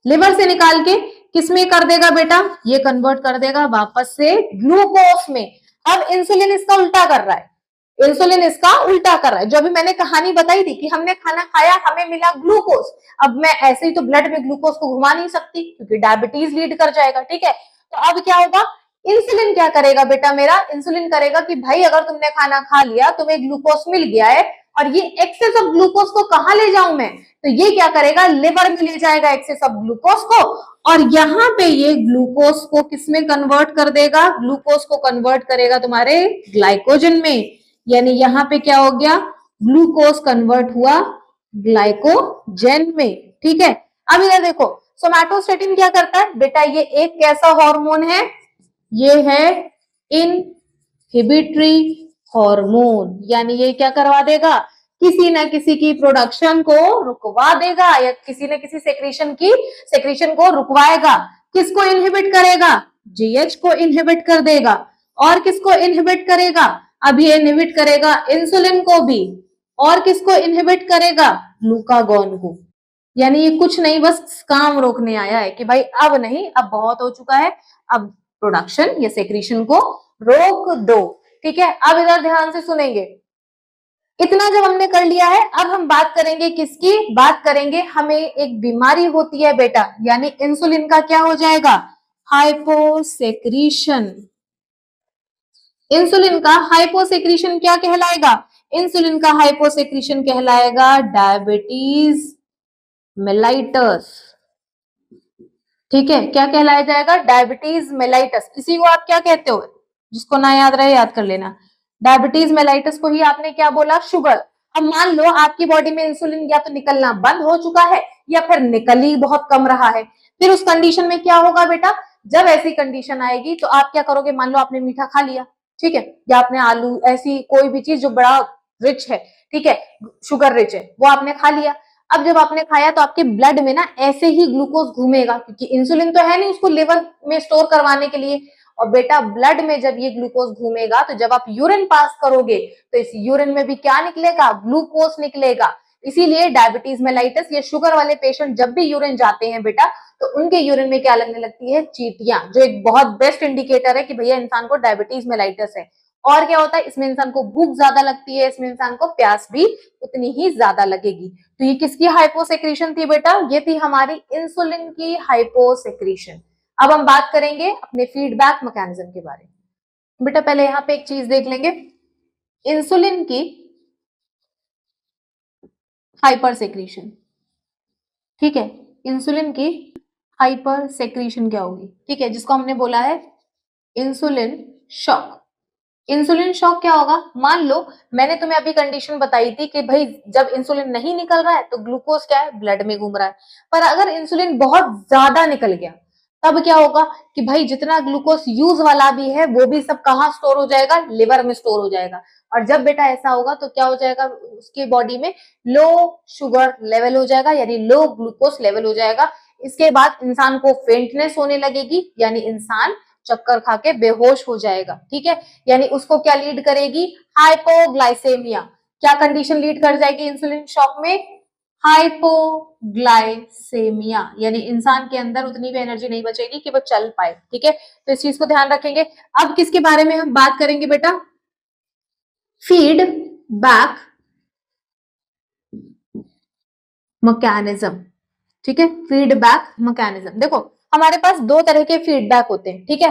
लिवर से निकाल के किस में कर देगा बेटा? ये कन्वर्ट कर देगा वापस से ग्लूकोज में। अब इंसुलिन इसका उल्टा कर रहा है। इंसुलिन इसका उल्टा कर रहा है। जो अभी मैंने कहानी बताई थी कि हमने खाना खाया, हमें मिला ग्लूकोज। अब मैं ऐसे ही तो ब्लड में ग्लूकोज को घुमा नहीं सकती, क्योंकि डायबिटीज लीड कर जाएगा। ठीक है, तो अब क्या होगा? इंसुलिन क्या करेगा बेटा? मेरा इंसुलिन करेगा कि भाई अगर तुमने खाना खा लिया, तुम्हें ग्लूकोज मिल गया है, और ये एक्सेस ऑफ ग्लूकोज को कहां ले जाऊं मैं? तो ये क्या करेगा? लिवर में ले जाएगा एक्सेस ऑफ ग्लूकोज को, और यहाँ पे ये ग्लूकोज को किसमें कन्वर्ट कर देगा? ग्लूकोज को कन्वर्ट करेगा तुम्हारे ग्लाइकोजन में। यानी यहाँ पे क्या हो गया? ग्लूकोज कन्वर्ट हुआ ग्लाइकोजन में। ठीक है, अब इधर देखो, सोमैटोस्टेटिन क्या करता है बेटा? ये एक कैसा हार्मोन है? ये है इनहिबिटरी हार्मोन। यानी ये क्या करवा देगा? किसी ना किसी की प्रोडक्शन को रुकवा देगा, या किसी न किसी सेक्रेशन को रुकवाएगा। किसको इनहिबिट करेगा? जीएच को इनहिबिट कर देगा। और किसको इनहिबिट करेगा? अब ये इनहिबिट करेगा इंसुलिन को भी। और किसको इनहिबिट करेगा? ग्लूकागॉन को। यानी ये कुछ नहीं, बस काम रोकने आया है कि भाई अब नहीं, अब बहुत हो चुका है, अब प्रोडक्शन या सेक्रेशन को रोक दो। ठीक है, अब इधर ध्यान से सुनेंगे। इतना जब हमने कर लिया है, अब हम बात करेंगे किसकी? बात करेंगे, हमें एक बीमारी होती है बेटा, यानी इंसुलिन का क्या हो जाएगा? हाइपोसेक्रीशन। इंसुलिन का हाइपोसेक्रीशन क्या कहलाएगा? इंसुलिन का हाइपोसेक्रीशन कहलाएगा डायबिटीज मेलाइटस। ठीक है, क्या कहलाया जाएगा? Diabetes mellitus. इसी को आप क्या कहते हो? जिसको ना याद रहे याद कर लेना। डायबिटीज मेलाइटस को ही आपने क्या बोला? शुगर। अब मान लो आपकी बॉडी में इंसुलिन या तो निकलना बंद हो चुका है, या फिर निकल ही बहुत कम रहा है। फिर उस कंडीशन में क्या होगा बेटा? जब ऐसी कंडीशन आएगी तो आप क्या करोगे? मान लो आपने मीठा खा लिया, ठीक है, या आपने आलू, ऐसी कोई भी चीज जो बड़ा रिच है, ठीक है, शुगर रिच है, वो आपने खा लिया। अब जब आपने खाया तो आपके ब्लड में ना ऐसे ही ग्लूकोज घूमेगा, क्योंकि इंसुलिन तो है नहीं उसको लिवर में स्टोर करवाने के लिए। और बेटा ब्लड में जब ये ग्लूकोज घूमेगा, तो जब आप यूरिन पास करोगे तो इस यूरिन में भी क्या निकलेगा? ग्लूकोज निकलेगा। इसीलिए डायबिटीज मेलाइटिस या शुगर वाले पेशेंट जब भी यूरिन जाते हैं बेटा, तो उनके यूरिन में क्या लगने लगती है, चींटियां, जो एक बहुत बेस्ट इंडिकेटर है कि भैया इंसान को डायबिटीज मेलाइटिस है। और क्या होता है, इसमें इंसान को भूख ज्यादा लगती है, इसमें इंसान को प्यास भी उतनी ही ज्यादा लगेगी। तो ये किसकी हाइपोसेक्रीशन थी बेटा, ये थी हमारी इंसुलिन की हाइपोसेक्रीशन। अब हम बात करेंगे अपने फीडबैक मैकेनिज्म के बारे में। बेटा पहले यहाँ पे एक चीज देख लेंगे, इंसुलिन की हाइपर सेक्रीशन, ठीक है, इंसुलिन की हाइपर सेक्रीशन क्या होगी, ठीक है, जिसको हमने बोला है इंसुलिन शॉक। इंसुलिन शॉक क्या होगा, मान लो मैंने तुम्हें अभी कंडीशन बताई थी कि भाई जब इंसुलिन नहीं निकल रहा है तो ग्लूकोज क्या है, ब्लड में घूम रहा है, पर अगर इंसुलिन बहुत ज्यादा निकल गया तब क्या होगा कि भाई जितना ग्लूकोज यूज वाला भी है वो भी सब कहाँ स्टोर हो जाएगा, लिवर में स्टोर हो जाएगा। और जब बेटा ऐसा होगा तो क्या हो जाएगा, उसकी बॉडी में लो शुगर लेवल हो जाएगा, यानी लो ग्लूकोज लेवल हो जाएगा। इसके बाद इंसान को फेंटनेस होने लगेगी, यानी इंसान चक्कर खा के बेहोश हो जाएगा, ठीक है, यानी उसको क्या लीड करेगी, हाइपोग्लाइसेमिया। क्या कंडीशन लीड कर जाएगी इंसुलिन शॉक में, हाइपोग्लाइसेमिया, यानी इंसान के अंदर उतनी भी एनर्जी नहीं बचेगी कि वो चल पाए, ठीक है। तो इस चीज को ध्यान रखेंगे। अब किसके बारे में हम बात करेंगे बेटा, फीडबैक मैकेनिज्म, ठीक है, फीडबैक मैकेनिज्म। देखो हमारे पास दो तरह के फीडबैक होते हैं, ठीक है,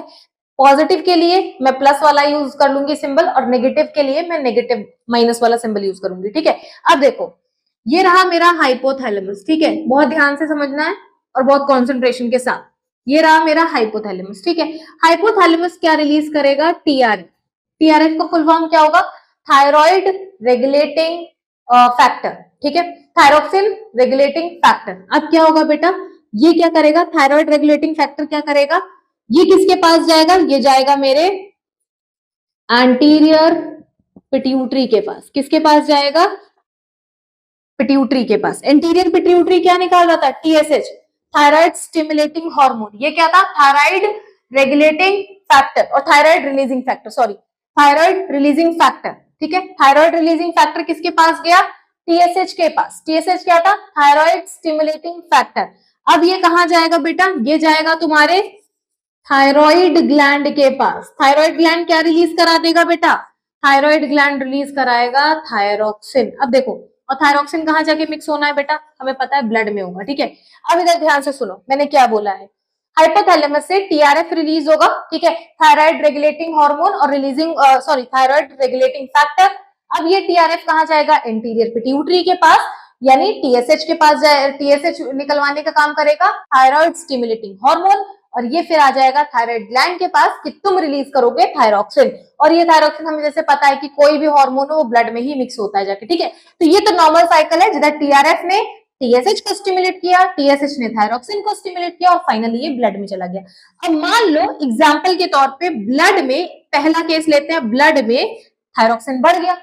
पॉजिटिव के लिए मैं प्लस वाला यूज कर लूंगी सिंबल, और नेगेटिव के लिए मैं नेगेटिव माइनस वाला सिंबल यूज करूंगी, ठीक है। अब देखो ये रहा मेरा हाइपोथैलेमस, ठीक है, बहुत ध्यान से समझना है और बहुत कंसंट्रेशन के साथ। ये रहा मेरा हाइपोथैलेमस, ठीक है। हाइपोथैलेमस क्या रिलीज करेगा, टीआरएफ। टीआरएफ का फुल फॉर्म क्या होगा, थायराइड रेगुलेटिंग फैक्टर, ठीक है, थायरोक्सिन रेगुलेटिंग फैक्टर। अब क्या होगा बेटा, ये क्या करेगा, थायराइड रेगुलेटिंग फैक्टर क्या करेगा, ये किसके पास जाएगा, ये जाएगा मेरे एंटीरियर पिट्यूटरी के पास। किसके पास जाएगा, पिट्यूटरी के पास। एंटीरियर पिट्यूटरी क्या निकाल रहा था, टीएसएच, थायराइड स्टिमुलेटिंग हार्मोन। ये क्या था, थायराइड रेगुलेटिंग फैक्टर और thyroid releasing factor, sorry thyroid releasing factor, ठीक है। थायराइड रिलीजिंग फैक्टर किसके पास गया, टीएसएच के पास। टीएसएच क्या था, थायराइड स्टिमुलेटिंग फैक्टर। अब ये कहां जाएगा बेटा, ये जाएगा तुम्हारे थायराइड ग्लैंड के पास। थायराइड ग्लैंड क्या रिलीज करा देगा बेटा, थायराइड ग्लैंड रिलीज कराएगा थायरोक्सिन। अब देखो, और थायरोक्सिन कहां जाके मिक्स होना है बेटा, हमें पता है ब्लड में होगा, ठीक है। अब इधर ध्यान से सुनो मैंने क्या बोला है, हाइपोथैलेमस से टीआरएफ रिलीज होगा, ठीक है, थायराइड रेगुलेटिंग हार्मोन और releasing sorry thyroid regulating factor. अब ये टीआरएफ कहां जाएगा, एंटीरियर पिट्यूटरी के पास, यानी टीएसएच के पास जाए, टीएसएच निकलवाने का काम करेगा थायराइड स्टिमुलेटिंग हार्मोन, और ये फिर आ जाएगा थायराइड ग्लैंड के पास कि तुम रिलीज करोगे थायरोक्सिन। और ये थायरोक्सिन हमें जैसे पता है कि कोई भी हार्मोन हो वो ब्लड में ही मिक्स होता है जाके, ठीक है। तो ये तो नॉर्मल साइकिल है, जिधर टीआरएफ ने टीएसएच को स्टिमुलेट किया, टीएसएच ने थायरोक्सिन को स्टिमुलेट किया और फाइनली ये ब्लड में चला गया। अब मान लो एग्जाम्पल के तौर पे ब्लड में, पहला केस लेते हैं, ब्लड में थायरोक्सिन बढ़ गया।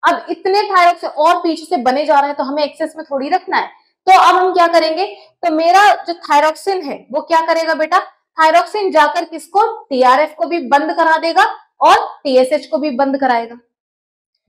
अब इतने थायरोक्सिन और पीछे से बने जा रहे हैं तो हमें एक्सेस में थोड़ी रखना है, तो अब हम क्या करेंगे, तो मेरा जो थायरोक्सिन है वो क्या करेगा बेटा, थायरोक्सिन जाकर किसको, टीआरएफ को भी बंद करा देगा और टीएसएच को भी बंद कराएगा,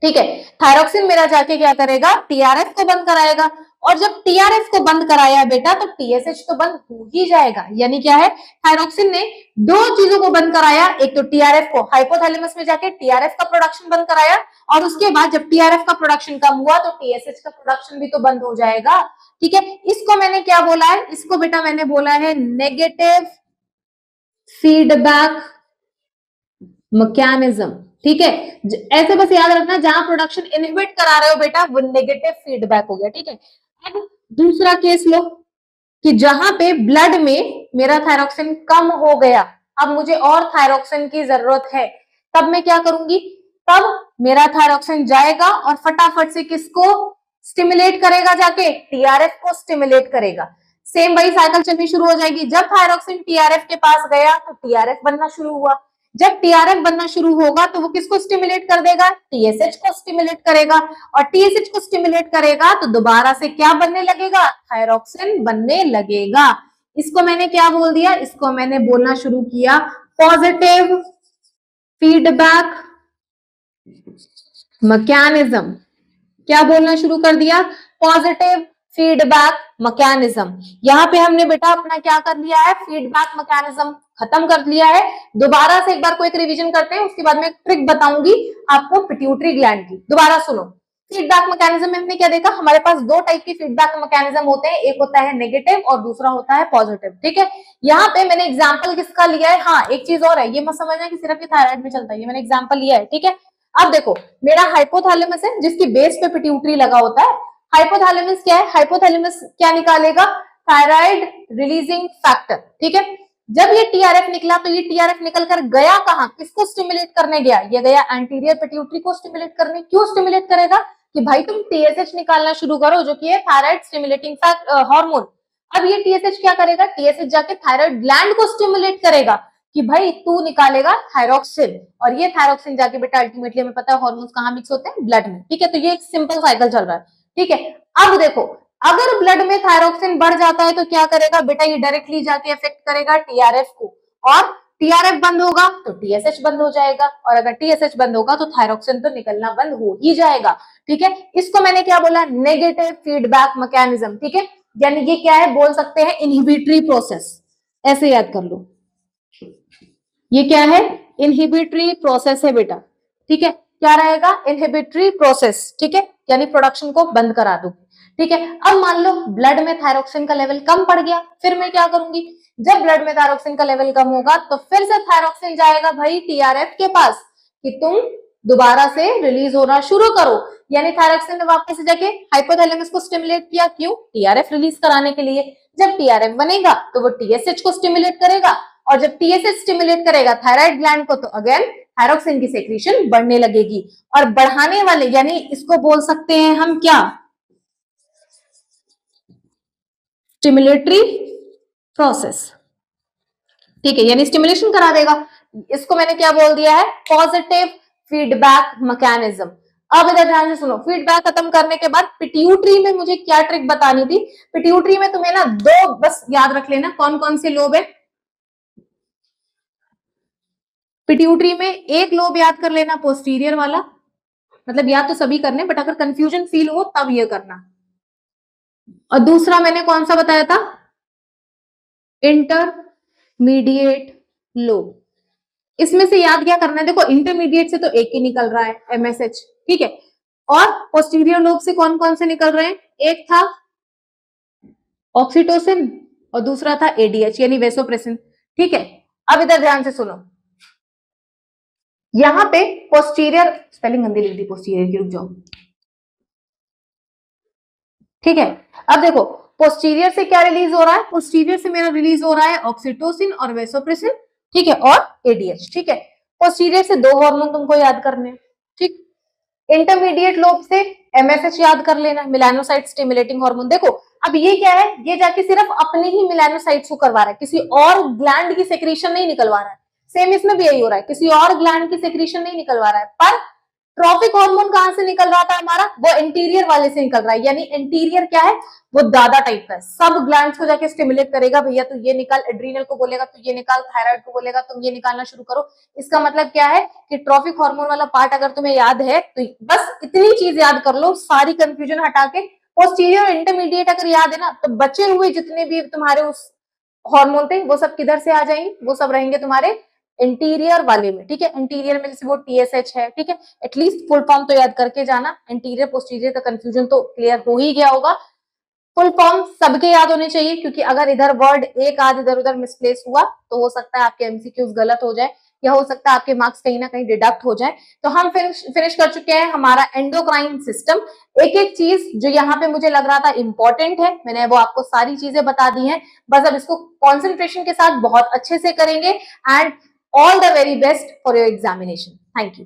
ठीक है। थायरोक्सिन मेरा जाके क्या करेगा, टीआरएफ को बंद कराएगा, और जब टीआरएफ को बंद कराया बेटा तो टीएसएच तो बंद हो ही जाएगा। यानी क्या है, थायरोक्सिन ने दो चीजों को बंद कराया, एक तो टीआरएफ को, हाइपोथैलेमस में जाके टीआरएफ का प्रोडक्शन बंद कराया, और उसके बाद जब टीआरएफ का प्रोडक्शन कम हुआ तो टीएसएच का प्रोडक्शन भी तो बंद हो जाएगा, ठीक है। इसको मैंने क्या बोला है, इसको बेटा मैंने बोला है नेगेटिव फीडबैक मैकेनिज्म, ठीक है। ऐसे बस याद रखना, जहां प्रोडक्शन इनहिबिट करा रहे हो बेटा वो नेगेटिव फीडबैक हो गया, ठीक है। अब दूसरा केस लो कि जहां पे ब्लड में मेरा थायरोक्सिन कम हो गया, अब मुझे और थायरोक्सिन की जरूरत है, तब मैं क्या करूंगी, तब मेरा थायरोक्सिन जाएगा और फटाफट से किसको स्टिमुलेट करेगा, जाके टीआरएफ को स्टिमुलेट करेगा। सेम वही साइकिल चलनी शुरू हो जाएगी, जब थायरोक्सिन टीआरएफ के पास गया तो टीआरएफ बनना शुरू हुआ, जब टीआरएफ बनना शुरू होगा तो वो किसको स्टिमुलेट कर देगा, टीएसएच को स्टिमुलेट करेगा, और टीएसएच को स्टिमुलेट करेगा तो दोबारा से क्या बनने लगेगा, थायरोक्सिन बनने लगेगा। इसको मैंने क्या बोल दिया, इसको मैंने बोलना शुरू किया पॉजिटिव फीडबैक मैकेनिज्म। क्या बोलना शुरू कर दिया, पॉजिटिव फीडबैक मैकेनिज्म। यहाँ पे हमने बेटा अपना क्या कर लिया है, फीडबैक मैकेनिज्म खत्म कर लिया है। दोबारा से एक बार को एक रिवीजन करते हैं, उसके बाद में एक ट्रिक बताऊंगी आपको पिट्यूटरी ग्लैंड की। दोबारा सुनो, फीडबैक मैकेनिज्म में हमने क्या देखा, हमारे पास दो टाइप की फीडबैक मैकेनिज्म होते हैं, एक होता है नेगेटिव और दूसरा होता है पॉजिटिव। ठीक है, यहाँ पे मैंने एग्जांपल किसका लिया है, हाँ एक चीज और है, ये मत समझना कि सिर्फ ये थायराइड में चलता है, ये मैंने एग्जांपल लिया है। ठीक है, अब देखो मेरा हाइपोथैलेमस है जिसकी बेस पे पिट्यूटरी लगा होता है। हाइपोथैलेमस क्या है, हाइपोथैलेमस क्या निकालेगा, थायराइड रिलीजिंग फैक्टर। ठीक है, जब ये टीआरएफ निकला तो ये टीआरएफ निकल कर गया कहां, किसको स्टिमुलेट करने गया, ये गया एंटीरियर पिट्यूटरी को स्टिमुलेट करने। क्यों स्टिमुलेट करेगा, कि भाई तुम टीएसएच निकालना शुरू करो, जो कि है थायराइड स्टिमुलेटिंग हार्मोन। अब ये टीएसएच क्या करेगा, टीएसएच जाके थायराइड ग्लैंड को स्टिमुलेट करेगा कि भाई तू निकालेगा थायरोक्सिन, और ये थायरोक्सिन जाके बेटा अल्टीमेटली हमें पता है हार्मोन्स कहां मिक्स होते हैं, ब्लड में। ठीक है, तो ये एक सिंपल साइकिल चल रहा है। ठीक है, अब देखो अगर ब्लड में थायरोक्सिन बढ़ जाता है तो क्या करेगा बेटा, ये डायरेक्टली जाके इफेक्ट करेगा टीआरएफ को, और टीआरएफ बंद होगा तो टीएसएच बंद हो जाएगा, और अगर टीएसएच बंद होगा तो थायरोक्सिन तो निकलना बंद हो ही जाएगा। ठीक है, इसको मैंने क्या बोला, नेगेटिव फीडबैक मैकेनिज्म। ठीक है, यानी ये क्या है, बोल सकते हैं इनहिबिटरी प्रोसेस, ऐसे याद कर लो, ये क्या है, इनहिबिटरी प्रोसेस है बेटा। ठीक है, क्या रहेगा, इनहिबिटरी प्रोसेस। ठीक है, यानी प्रोडक्शन को बंद करा दो। ठीक है, अब मान लो ब्लड में थायरोक्सिन का लेवल कम पड़ गया, फिर मैं क्या करूंगी, जब ब्लड में थायरोक्सिन का लेवल कम होगा तो फिर से थायरोक्सिन जाएगा भाई टीआरएफ के पास कि तुम दोबारा से रिलीज होना शुरू करो। यानी थायरोक्सिन ने वापस जाके हाइपोथैलेमस को स्टिमुलेट किया, क्यों, टीआरएफ रिलीज कराने के लिए। जब टीआरएफ बनेगा तो वो टीएसएच को स्टिमुलेट करेगा, और जब टीएसएच स्टिमुलेट करेगा थायराइड ग्लैंड को, तो अगेन थायरोक्सिन की सेक्रीशन बढ़ने लगेगी। और बढ़ाने वाले यानी इसको बोल सकते हैं हम क्या, स्टिमुलेटरी प्रोसेस। ठीक है, यानी स्टिमुलेशन करा देगा। इसको मैंने क्या बोल दिया है, पॉजिटिव फीडबैक मैकेनिज्म। अब इधर ध्यान से सुनो, फीडबैक खत्म करने के बाद पिट्यूटरी में मुझे क्या ट्रिक बतानी थी। पिट्यूटरी में तुम्हें ना दो बस याद रख लेना, कौन कौन से लोब है पिट्यूटरी में। एक लोब याद कर लेना पोस्टीरियर वाला, मतलब याद तो सभी करने, बट अगर कंफ्यूजन फील हो तब ये करना। और दूसरा मैंने कौन सा बताया था, इंटरमीडिएट लोब। इसमें से याद क्या करना है, देखो इंटरमीडिएट से तो एक ही निकल रहा है, एमएसएच। ठीक है, और पोस्टीरियर लोब से कौन कौन से निकल रहे हैं, एक था ऑक्सीटोसिन और दूसरा था एडीएच यानी वेसोप्रेसिन। ठीक है, अब इधर ध्यान से सुनो, यहां पे पोस्टीरियर, स्पेलिंग गंदी लिख दी पोस्टीरियर की, रुक जाओ। ठीक है, अब देखो पोस्टीरियर से क्या रिलीज हो रहा है, पोस्टीरियर से मेरा रिलीज हो रहा है ऑक्सीटोसिन और वेसोप्रेसिन। ठीक है, और एडीएच। ठीक है, पोस्टीरियर से दो हार्मोन तुमको याद करने। ठीक, इंटरमीडिएट लोब से एमएसएच याद कर लेना, मेलानोसाइट स्टिमुलेटिंग हार्मोन। देखो अब ये क्या है, ये जाके सिर्फ अपने ही मेलानोसाइट्स को करवा रहा है, किसी और ग्लैंड की सेक्रीशन नहीं निकलवा रहा है। सेम इसमें भी यही हो रहा है, किसी और ग्लैंड की सेक्रीशन नहीं निकलवा रहा है। पर ट्रॉफिक हार्मोन कहां से निकल रहा था हमारा, वो इंटीरियर वाले से निकल रहा है। यानी इंटीरियर क्या है, वो दादा टाइप का है, सब ग्लैंड्स को जाके स्टिमुलेट करेगा, भैया तू ये निकाल, एड्रीनल को बोलेगा तू ये निकाल, थायराइड को बोलेगा तुम ये निकालना शुरू करो। इसका मतलब क्या है कि ट्रॉफिक हार्मोन वाला पार्ट अगर तुम्हें याद है तो बस इतनी चीज याद कर लो, सारी कंफ्यूजन हटा के। पोस्टीरियर और इंटरमीडिएट अगर याद है ना, तो बचे हुए जितने भी तुम्हारे उस हार्मोन थे वो सब किधर से आ जाएंगे, वो सब रहेंगे तुम्हारे इंटीरियर वाले में। ठीक है, इंटीरियर में जैसे वो टीएसएच है। ठीक है, एटलीस्ट फुल फॉर्म तो याद करके जाना, इंटीरियर पोस्टीरियर का कंफ्यूजन तो क्लियर हो ही गया होगा। फुल फॉर्म सबके याद होने चाहिए, क्योंकि अगर इधर वर्ड एक आध इधर उधर मिसप्लेस हुआ तो हो सकता है आपके एमसीक्यूज गलत हो जाए, या हो सकता है आपके मार्क्स कहीं ना कहीं डिडक्ट हो जाए। तो हम फिनिश कर चुके हैं हमारा एंडोक्राइन सिस्टम। एक एक चीज जो यहाँ पे मुझे लग रहा था इंपॉर्टेंट है, मैंने वो आपको सारी चीजें बता दी हैं। बस अब इसको कॉन्सेंट्रेशन के साथ बहुत अच्छे से करेंगे। And all the very best for your examination. Thank you.